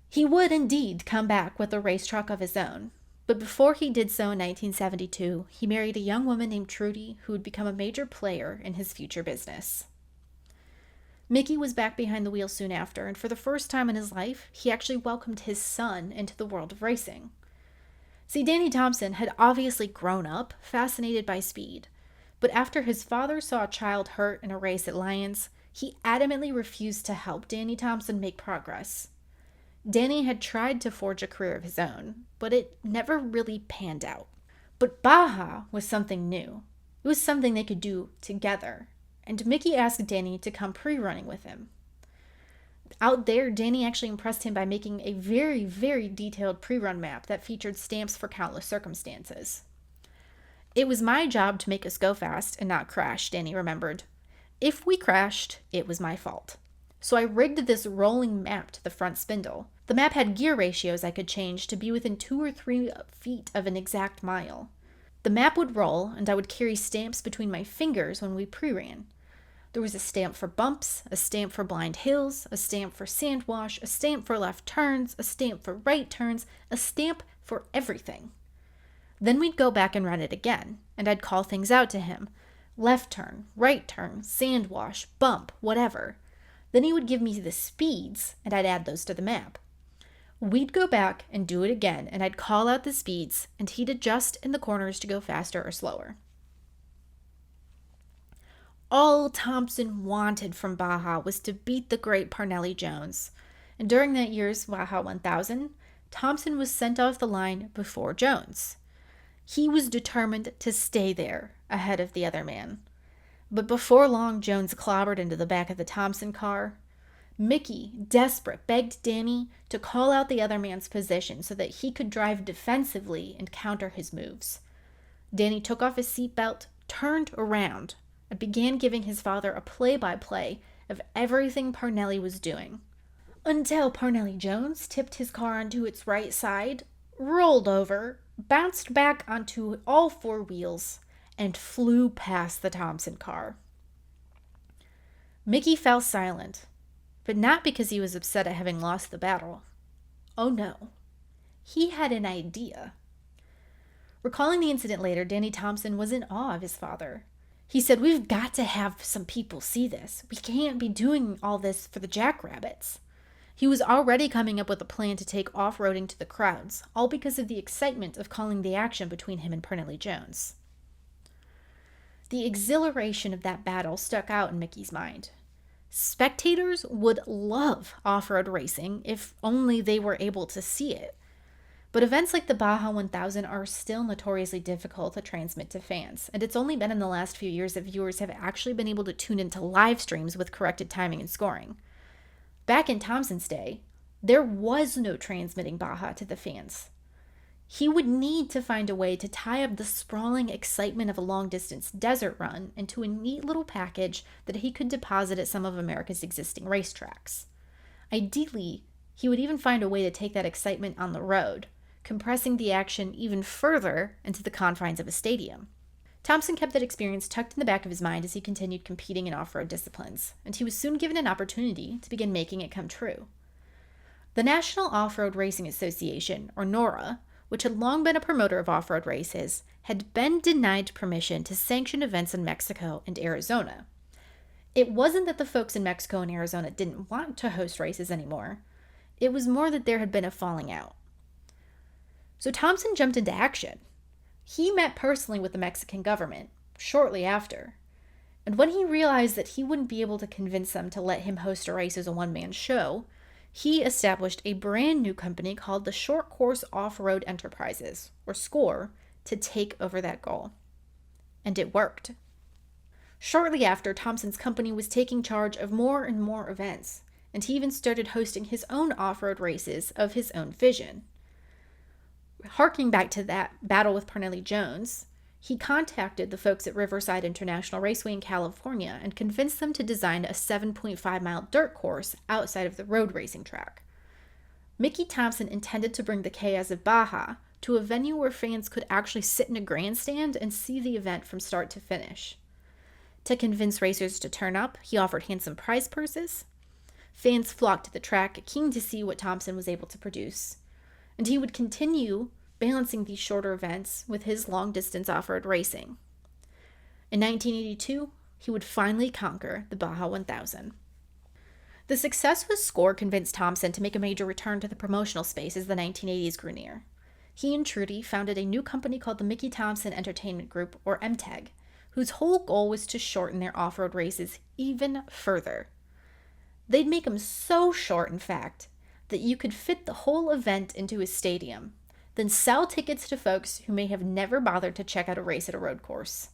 He would indeed come back with a race truck of his own, but before he did so in 1972, he married a young woman named Trudy who would become a major player in his future business. Mickey was back behind the wheel soon after, and for the first time in his life, he actually welcomed his son into the world of racing. See, Danny Thompson had obviously grown up fascinated by speed, but after his father saw a child hurt in a race at Lyons, he adamantly refused to help Danny Thompson make progress. Danny had tried to forge a career of his own, but it never really panned out. But Baja was something new. It was something they could do together, and Mickey asked Danny to come pre-running with him. Out there, Danny actually impressed him by making a very, very detailed pre-run map that featured stamps for countless circumstances. It was my job to make us go fast and not crash, Danny remembered. If we crashed, it was my fault. So I rigged this rolling map to the front spindle. The map had gear ratios I could change to be within 2 or 3 feet of an exact mile. The map would roll, and I would carry stamps between my fingers when we pre-ran. There was a stamp for bumps, a stamp for blind hills, a stamp for sand wash, a stamp for left turns, a stamp for right turns, a stamp for everything. Then we'd go back and run it again, and I'd call things out to him. Left turn, right turn, sand wash, bump, whatever. Then he would give me the speeds, and I'd add those to the map. We'd go back and do it again, and I'd call out the speeds, and he'd adjust in the corners to go faster or slower. All Thompson wanted from Baja was to beat the great Parnelli Jones, and during that year's Baja 1000, Thompson was sent off the line before Jones. He was determined to stay there, ahead of the other man. But before long, Jones clobbered into the back of the Thompson car. Mickey, desperate, begged Danny to call out the other man's position so that he could drive defensively and counter his moves. Danny took off his seatbelt, turned around, and began giving his father a play-by-play of everything Parnelli was doing, until Parnelli Jones tipped his car onto its right side, rolled over, bounced back onto all 4 wheels, and flew past the Thompson car. Mickey fell silent, but not because he was upset at having lost the battle. Oh no, he had an idea. Recalling the incident later, Danny Thompson was in awe of his father. He said, "We've got to have some people see this. We can't be doing all this for the jackrabbits." He was already coming up with a plan to take off-roading to the crowds, all because of the excitement of calling the action between him and Parnelli Jones. The exhilaration of that battle stuck out in Mickey's mind. Spectators would love off-road racing if only they were able to see it. But events like the Baja 1000 are still notoriously difficult to transmit to fans, and it's only been in the last few years that viewers have actually been able to tune into live streams with corrected timing and scoring. Back in Thompson's day, There was no transmitting Baja to the fans. He would need to find a way to tie up the sprawling excitement of a long-distance desert run into a neat little package that he could deposit at some of America's existing racetracks. Ideally, he would even find a way to take that excitement on the road, compressing the action even further into the confines of a stadium. Thompson kept that experience tucked in the back of his mind as he continued competing in off-road disciplines, and he was soon given an opportunity to begin making it come true. The National Off-Road Racing Association, or NORA, which had long been a promoter of off-road races, had been denied permission to sanction events in Mexico and Arizona. It wasn't that the folks in Mexico and Arizona didn't want to host races anymore. It was more that there had been a falling out. So Thompson jumped into action. He met personally with the Mexican government shortly after. And when he realized that he wouldn't be able to convince them to let him host a race as a one-man show, he established a brand new company called the Short Course Off-Road Enterprises, or SCORE, to take over that goal. And it worked. Shortly after, Thompson's company was taking charge of more and more events, and he even started hosting his own off-road races of his own vision. Harking back to that battle with Parnelli Jones, he contacted the folks at Riverside International Raceway in California and convinced them to design a 7.5-mile dirt course outside of the road racing track. Mickey Thompson intended to bring the chaos of Baja to a venue where fans could actually sit in a grandstand and see the event from start to finish. To convince racers to turn up, he offered handsome prize purses. Fans flocked to the track, keen to see what Thompson was able to produce. And he would continue balancing these shorter events with his long-distance off-road racing. In 1982, he would finally conquer the Baja 1000. The success with SCORE convinced Thompson to make a major return to the promotional space as the 1980s grew near. He and Trudy founded a new company called the Mickey Thompson Entertainment Group, or MTEG, whose whole goal was to shorten their off-road races even further. They'd make them so short, in fact, that you could fit the whole event into a stadium, then sell tickets to folks who may have never bothered to check out a race at a road course.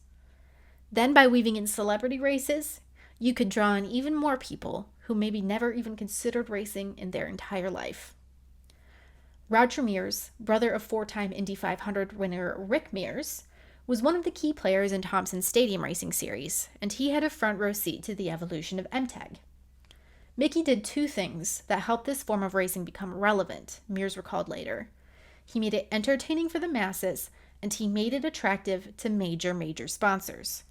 Then, by weaving in celebrity races, you could draw in even more people who maybe never even considered racing in their entire life. Roger Mears, brother of four-time Indy 500 winner Rick Mears, was one of the key players in Thompson's stadium racing series, and he had a front row seat to the evolution of MTEG. Mickey did two things that helped this form of racing become relevant, Mears recalled later. He made it entertaining for the masses, and he made it attractive to major sponsors.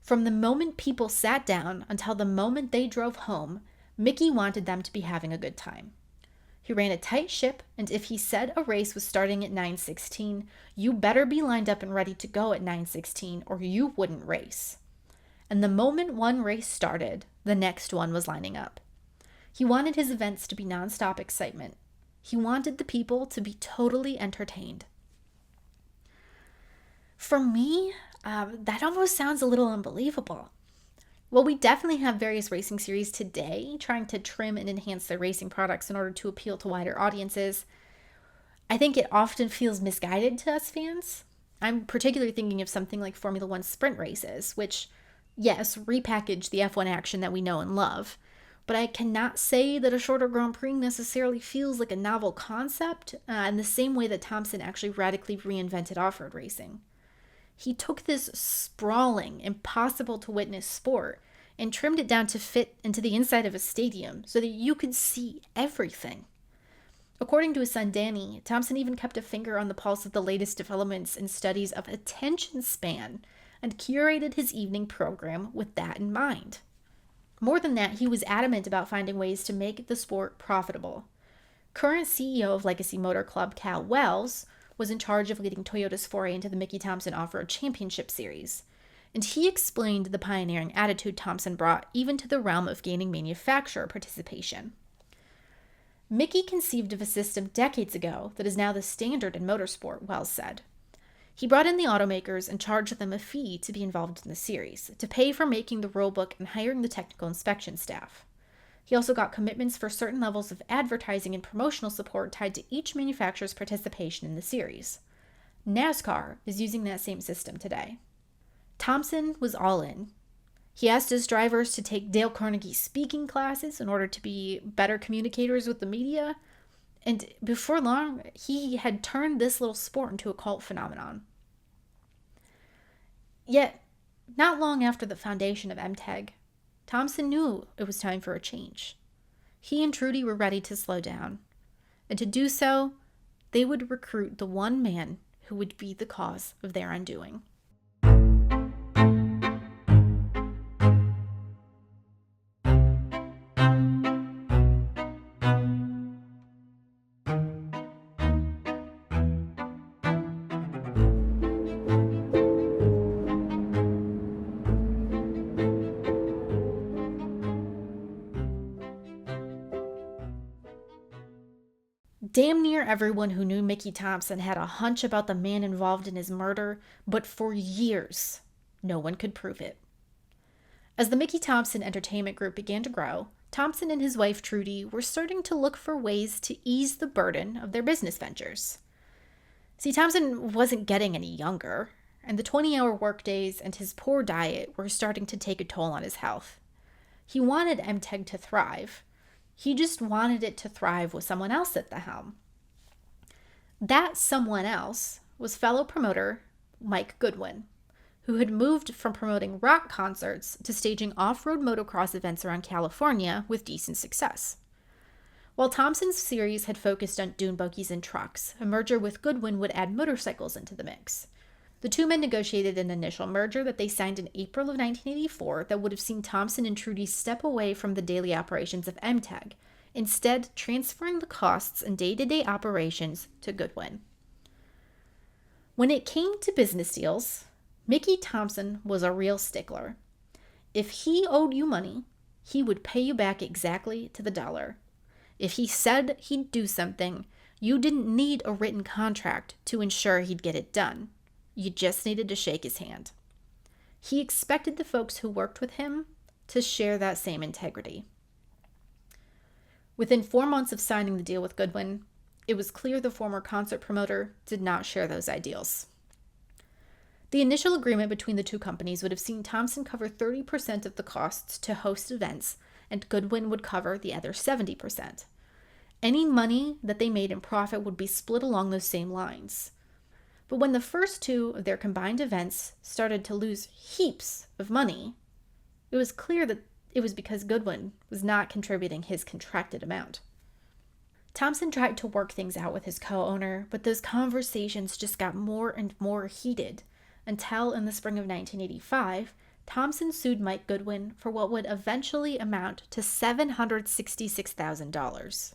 From the moment people sat down until the moment they drove home, Mickey wanted them to be having a good time. He ran a tight ship, and if he said a race was starting at 9:16, you better be lined up and ready to go at 9:16 or you wouldn't race. And the moment one race started, the next one was lining up. He wanted his events to be nonstop excitement. He wanted the people to be totally entertained. For me, that almost sounds a little unbelievable. Well, we definitely have various racing series today trying to trim and enhance their racing products in order to appeal to wider audiences. I think it often feels misguided to us fans. I'm particularly thinking of something like Formula One sprint races, which, yes, repackage the F1 action that we know and love. But I cannot say that a shorter Grand Prix necessarily feels like a novel concept in the same way that Thompson actually radically reinvented off-road racing. He took this sprawling, impossible-to-witness sport and trimmed it down to fit into the inside of a stadium so that you could see everything. According to his son Danny, Thompson even kept a finger on the pulse of the latest developments in studies of attention span and curated his evening program with that in mind. More than that, he was adamant about finding ways to make the sport profitable. Current CEO of Legacy Motor Club, Cal Wells, was in charge of leading Toyota's foray into the Mickey Thompson Off-Road Championship Series, and he explained the pioneering attitude Thompson brought even to the realm of gaining manufacturer participation. Mickey conceived of a system decades ago that is now the standard in motorsport, Wells said. He brought in the automakers and charged them a fee to be involved in the series, to pay for making the rulebook and hiring the technical inspection staff. He also got commitments for certain levels of advertising and promotional support tied to each manufacturer's participation in the series. NASCAR is using that same system today. Thompson was all in. He asked his drivers to take Dale Carnegie speaking classes in order to be better communicators with the media, And before long, he had turned this little sport into a cult phenomenon. Yet, not long after the foundation of MTEG, Thompson knew it was time for a change. He and Trudy were ready to slow down. And to do so, they would recruit the one man who would be the cause of their undoing. Damn near everyone who knew Mickey Thompson had a hunch about the man involved in his murder, but for years, no one could prove it. As the Mickey Thompson Entertainment Group began to grow, Thompson and his wife Trudy were starting to look for ways to ease the burden of their business ventures. See, Thompson wasn't getting any younger, and the 20-hour workdays and his poor diet were starting to take a toll on his health. He wanted MTEG to thrive. He just wanted it to thrive with someone else at the helm. That someone else was fellow promoter Mike Goodwin, who had moved from promoting rock concerts to staging off-road motocross events around California with decent success. While Thompson's series had focused on dune buggies and trucks, a merger with Goodwin would add motorcycles into the mix. The two men negotiated an initial merger that they signed in April of 1984 that would have seen Thompson and Trudy step away from the daily operations of MTEG, instead transferring the costs and day-to-day operations to Goodwin. When it came to business deals, Mickey Thompson was a real stickler. If he owed you money, he would pay you back exactly to the dollar. If he said he'd do something, you didn't need a written contract to ensure he'd get it done. You just needed to shake his hand. He expected the folks who worked with him to share that same integrity. Within 4 months of signing the deal with Goodwin, it was clear the former concert promoter did not share those ideals. The initial agreement between the two companies would have seen Thompson cover 30% of the costs to host events, and Goodwin would cover the other 70%. Any money that they made in profit would be split along those same lines. But when the first two of their combined events started to lose heaps of money, it was clear that it was because Goodwin was not contributing his contracted amount. Thompson tried to work things out with his co-owner, but those conversations just got more and more heated until in the spring of 1985, Thompson sued Mike Goodwin for what would eventually amount to $766,000.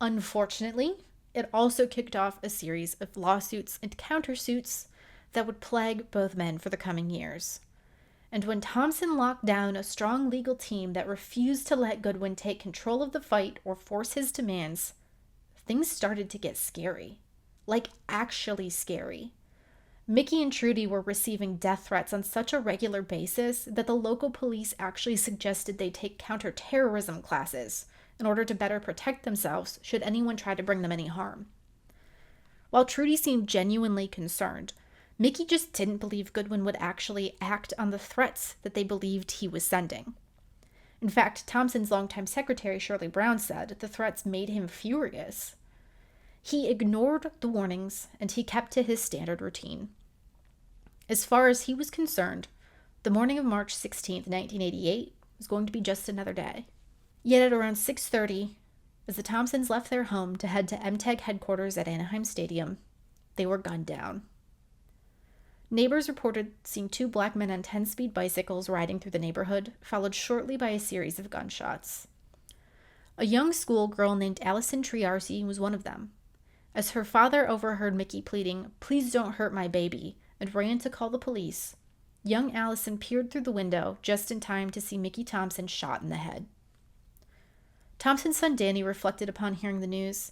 Unfortunately, it also kicked off a series of lawsuits and countersuits that would plague both men for the coming years. And when Thompson locked down a strong legal team that refused to let Goodwin take control of the fight or force his demands, things started to get scary. Like, actually scary. Mickey and Trudy were receiving death threats on such a regular basis that the local police actually suggested they take counterterrorism classes in order to better protect themselves should anyone try to bring them any harm. While Trudy seemed genuinely concerned, Mickey just didn't believe Goodwin would actually act on the threats that they believed he was sending. In fact, Thompson's longtime secretary, Shirley Brown, said the threats made him furious. He ignored the warnings, and he kept to his standard routine. As far as he was concerned, the morning of March 16, 1988 was going to be just another day. Yet at around 6:30, as the Thompsons left their home to head to MTEG headquarters at Anaheim Stadium, they were gunned down. Neighbors reported seeing two black men on 10-speed bicycles riding through the neighborhood, followed shortly by a series of gunshots. A young schoolgirl named Allison Triarci was one of them. As her father overheard Mickey pleading, "Please don't hurt my baby," and ran to call the police, young Allison peered through the window just in time to see Mickey Thompson shot in the head. Thompson's son Danny reflected upon hearing the news.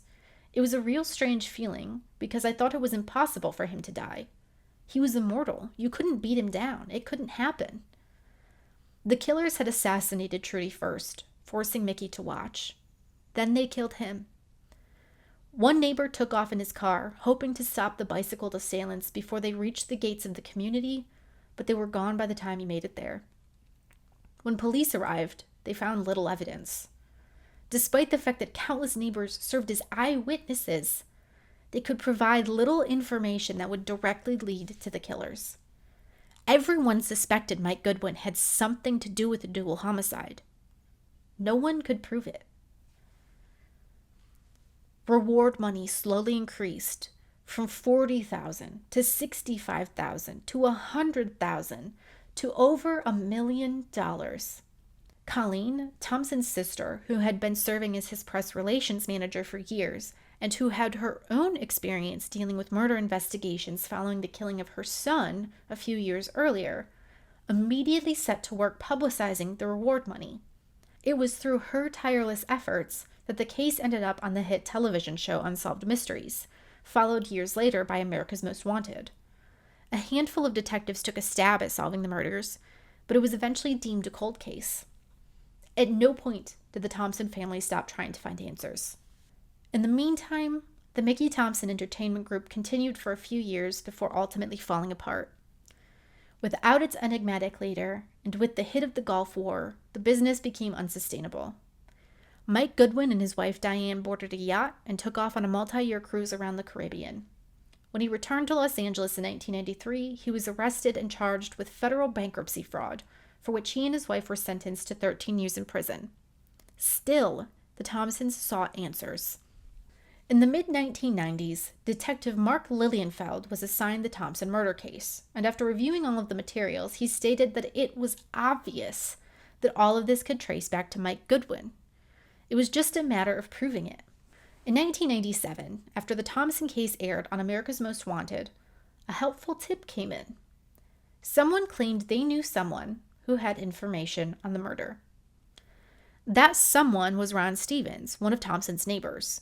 "It was a real strange feeling, because I thought it was impossible for him to die. He was immortal. You couldn't beat him down. It couldn't happen." The killers had assassinated Trudy first, forcing Mickey to watch. Then they killed him. One neighbor took off in his car, hoping to stop the bicycled assailants before they reached the gates of the community, but they were gone by the time he made it there. When police arrived, they found little evidence. Despite the fact that countless neighbors served as eyewitnesses, they could provide little information that would directly lead to the killers. Everyone suspected Mike Goodwin had something to do with the dual homicide. No one could prove it. Reward money slowly increased from $40,000 to $65,000 to $100,000 to over $1 million. Colleen, Thompson's sister, who had been serving as his press relations manager for years and who had her own experience dealing with murder investigations following the killing of her son a few years earlier, immediately set to work publicizing the reward money. It was through her tireless efforts that the case ended up on the hit television show Unsolved Mysteries, followed years later by America's Most Wanted. A handful of detectives took a stab at solving the murders, but it was eventually deemed a cold case. At no point did the Thompson family stop trying to find answers. In the meantime, the Mickey Thompson Entertainment Group continued for a few years before ultimately falling apart. Without its enigmatic leader, and with the hit of the Gulf War, the business became unsustainable. Mike Goodwin and his wife Diane boarded a yacht and took off on a multi-year cruise around the Caribbean. When he returned to Los Angeles in 1993, he was arrested and charged with federal bankruptcy fraud, for which he and his wife were sentenced to 13 years in prison. Still, the Thompsons sought answers. In the mid-1990s, Detective Mark Lilienfeld was assigned the Thompson murder case, and after reviewing all of the materials, he stated that it was obvious that all of this could trace back to Mike Goodwin. It was just a matter of proving it. In 1997, after the Thompson case aired on America's Most Wanted, a helpful tip came in. Someone claimed they knew someone who had information on the murder. That someone was Ron Stevens, one of Thompson's neighbors.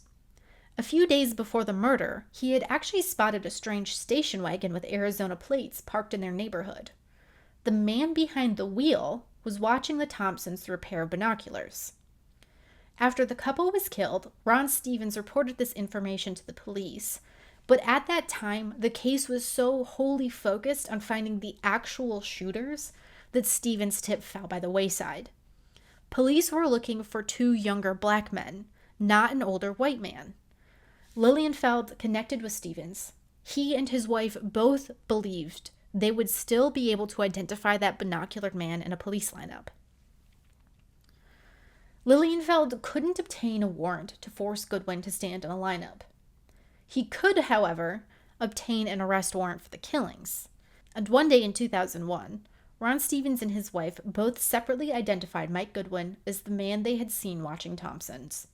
A few days before the murder, he had actually spotted a strange station wagon with Arizona plates parked in their neighborhood. The man behind the wheel was watching the Thompsons through a pair of binoculars. After the couple was killed, Ron Stevens reported this information to the police, but at that time, the case was so wholly focused on finding the actual shooters that Stevens' tip fell by the wayside. Police were looking for two younger black men, not an older white man. Lilienfeld connected with Stevens. He and his wife both believed they would still be able to identify that binoculared man in a police lineup. Lilienfeld couldn't obtain a warrant to force Goodwin to stand in a lineup. He could, however, obtain an arrest warrant for the killings. And one day in 2001, Ron Stevens and his wife both separately identified Mike Goodwin as the man they had seen watching Thompson's.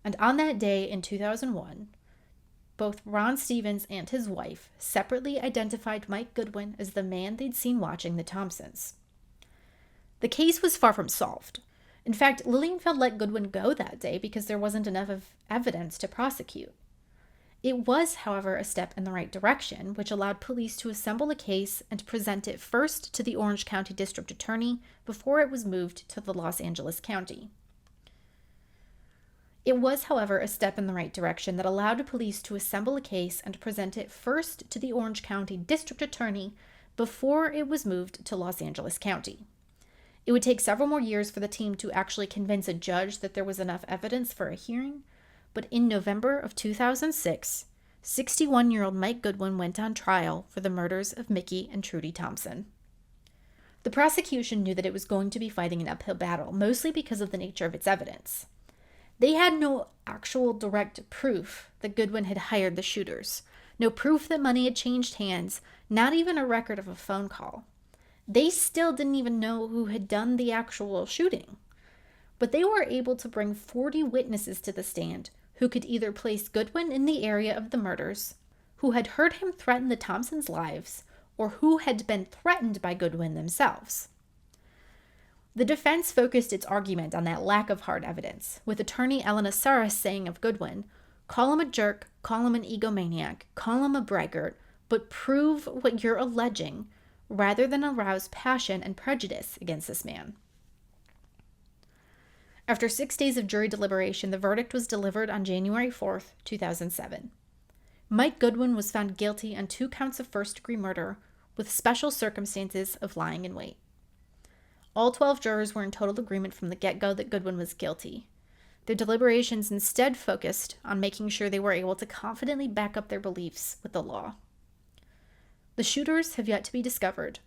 And on that day in 2001, both Ron Stevens and his wife separately identified Mike Goodwin as the man they'd seen watching the Thompsons. The case was far from solved. In fact, Lilienfeld let Goodwin go that day because there wasn't enough of evidence to prosecute. It was, however, a step in the right direction, which allowed police to assemble a case and present it first to the Orange County District Attorney before it was moved to the Los Angeles County. It was, however, a step in the right direction that allowed police to assemble a case and present it first to the Orange County District Attorney before it was moved to Los Angeles County. It would take several more years for the team to actually convince a judge that there was enough evidence for a hearing, but in November of 2006, 61-year-old Mike Goodwin went on trial for the murders of Mickey and Trudy Thompson. The prosecution knew that it was going to be fighting an uphill battle, mostly because of the nature of its evidence. They had no actual direct proof that Goodwin had hired the shooters, no proof that money had changed hands, not even a record of a phone call. They still didn't even know who had done the actual shooting. But they were able to bring 40 witnesses to the stand who could either place Goodwin in the area of the murders, who had heard him threaten the Thompsons' lives, or who had been threatened by Goodwin themselves. The defense focused its argument on that lack of hard evidence, with attorney Elena Saras saying of Goodwin, "Call him a jerk, call him an egomaniac, call him a braggart, but prove what you're alleging, rather than arouse passion and prejudice against this man." After 6 days of jury deliberation, the verdict was delivered on January 4th, 2007. Mike Goodwin was found guilty on 2 counts of first-degree murder with special circumstances of lying in wait. All 12 jurors were in total agreement from the get-go that Goodwin was guilty. Their deliberations instead focused on making sure they were able to confidently back up their beliefs with the law. The shooters have yet to be discovered,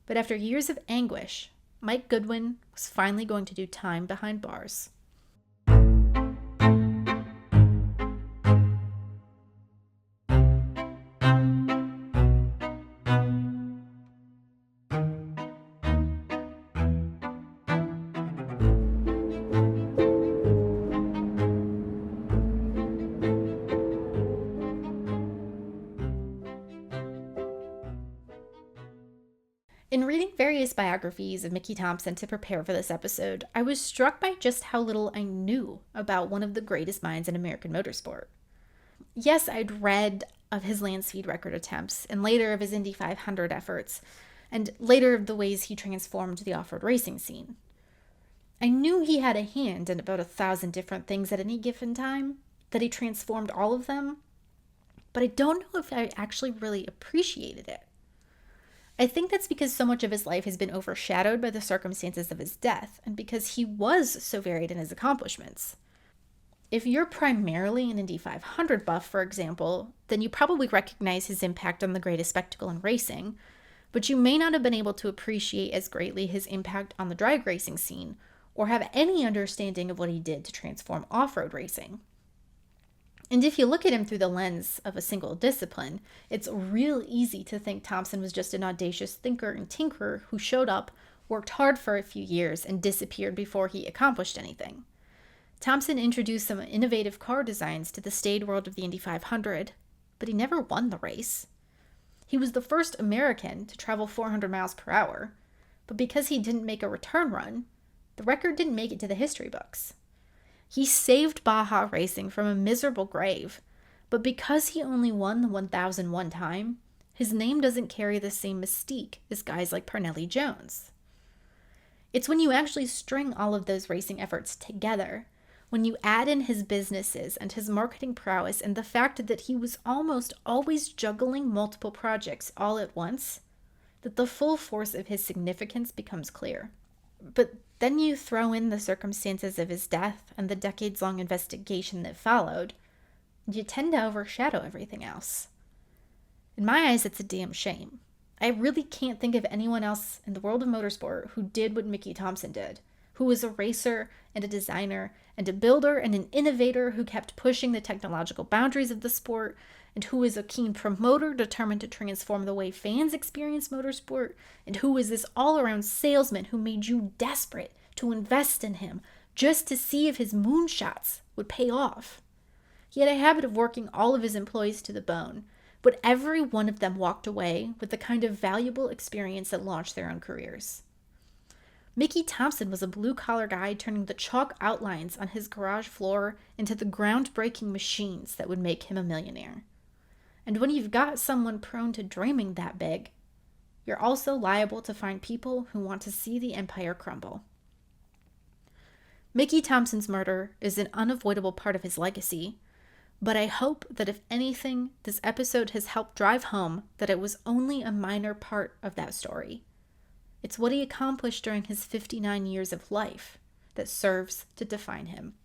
but after years of anguish, Mike Goodwin was finally going to do time behind bars. In reading various biographies of Mickey Thompson to prepare for this episode, I was struck by just how little I knew about one of the greatest minds in American motorsport. Yes, I'd read of his land speed record attempts, and later of his Indy 500 efforts, and later of the ways he transformed the off-road racing scene. I knew he had a hand in about 1,000 different things at any given time, that he transformed all of them, but I don't know if I actually really appreciated it. I think that's because so much of his life has been overshadowed by the circumstances of his death, and because he was so varied in his accomplishments. If you're primarily an Indy 500 buff, for example, then you probably recognize his impact on the greatest spectacle in racing, but you may not have been able to appreciate as greatly his impact on the drag racing scene, or have any understanding of what he did to transform off-road racing. And if you look at him through the lens of a single discipline, it's real easy to think Thompson was just an audacious thinker and tinkerer who showed up, worked hard for a few years, and disappeared before he accomplished anything. Thompson introduced some innovative car designs to the staid world of the Indy 500, but he never won the race. He was the first American to travel 400 miles per hour, but because he didn't make a return run, the record didn't make it to the history books. He saved Baja racing from a miserable grave, but because he only won the 1001 time, his name doesn't carry the same mystique as guys like Parnelli Jones. It's when you actually string all of those racing efforts together, when you add in his businesses and his marketing prowess and the fact that he was almost always juggling multiple projects all at once, that the full force of his significance becomes clear. But then you throw in the circumstances of his death and the decades-long investigation that followed, and you tend to overshadow everything else. In my eyes, it's a damn shame. I really can't think of anyone else in the world of motorsport who did what Mickey Thompson did, who was a racer and a designer and a builder and an innovator who kept pushing the technological boundaries of the sport, and who was a keen promoter determined to transform the way fans experience motorsport, and who was this all-around salesman who made you desperate to invest in him just to see if his moonshots would pay off. He had a habit of working all of his employees to the bone, but every one of them walked away with the kind of valuable experience that launched their own careers. Mickey Thompson was a blue-collar guy turning the chalk outlines on his garage floor into the groundbreaking machines that would make him a millionaire. And when you've got someone prone to dreaming that big, you're also liable to find people who want to see the empire crumble. Mickey Thompson's murder is an unavoidable part of his legacy, but I hope that if anything, this episode has helped drive home that it was only a minor part of that story. It's what he accomplished during his 59 years of life that serves to define him.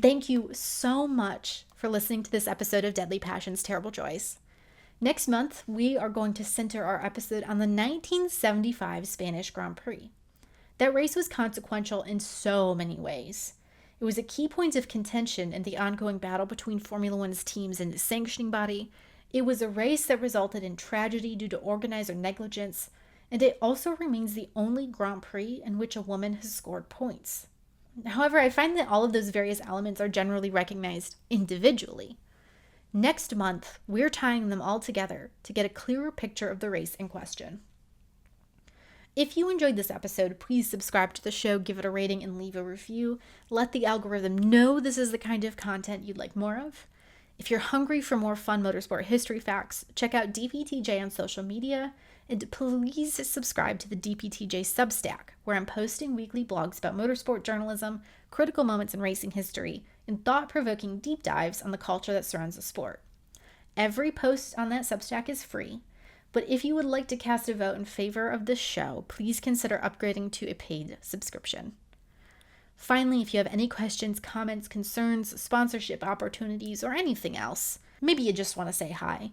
Thank you so much for listening to this episode of Deadly Passions, Terrible Joys. Next month, we are going to center our episode on the 1975 Spanish Grand Prix. That race was consequential in so many ways. It was a key point of contention in the ongoing battle between Formula One's teams and its sanctioning body. It was a race that resulted in tragedy due to organizer negligence, and it also remains the only Grand Prix in which a woman has scored points. However, I find that all of those various elements are generally recognized individually. Next month, we're tying them all together to get a clearer picture of the race in question. If you enjoyed this episode, please subscribe to the show, give it a rating, and leave a review. Let the algorithm know this is the kind of content you'd like more of. If you're hungry for more fun motorsport history facts, check out DPTJ on social media, and please subscribe to the DPTJ Substack, where I'm posting weekly blogs about motorsport journalism, critical moments in racing history, and thought-provoking deep dives on the culture that surrounds the sport. Every post on that Substack is free, but if you would like to cast a vote in favor of this show, please consider upgrading to a paid subscription. Finally, if you have any questions, comments, concerns, sponsorship opportunities, or anything else, maybe you just want to say hi,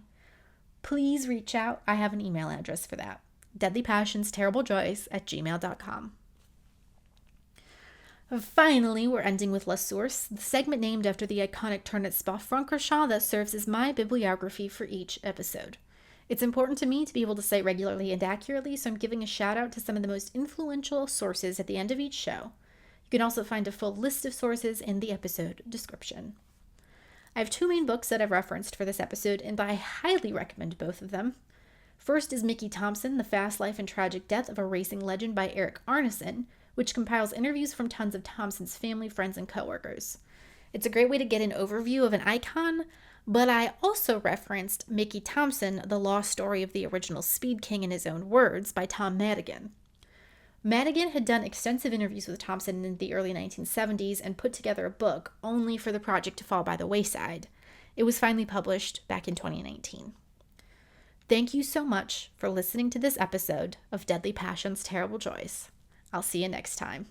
please reach out. I have an email address for that. deadlypassionsterriblejoys@gmail.com. Finally, we're ending with La Source, the segment named after the iconic turn at Spa-Francorchamps that serves as my bibliography for each episode. It's important to me to be able to cite regularly and accurately, so I'm giving a shout out to some of the most influential sources at the end of each show. You can also find a full list of sources in the episode description. I have 2 main books that I've referenced for this episode, and I highly recommend both of them. First is Mickey Thompson, The Fast Life and Tragic Death of a Racing Legend by Eric Arneson, which compiles interviews from tons of Thompson's family, friends, and coworkers. It's a great way to get an overview of an icon, but I also referenced Mickey Thompson, The Lost Story of the Original Speed King in His Own Words by Tom Madigan. Madigan had done extensive interviews with Thompson in the early 1970s and put together a book only for the project to fall by the wayside. It was finally published back in 2019. Thank you so much for listening to this episode of Deadly Passions, Terrible Joys. I'll see you next time.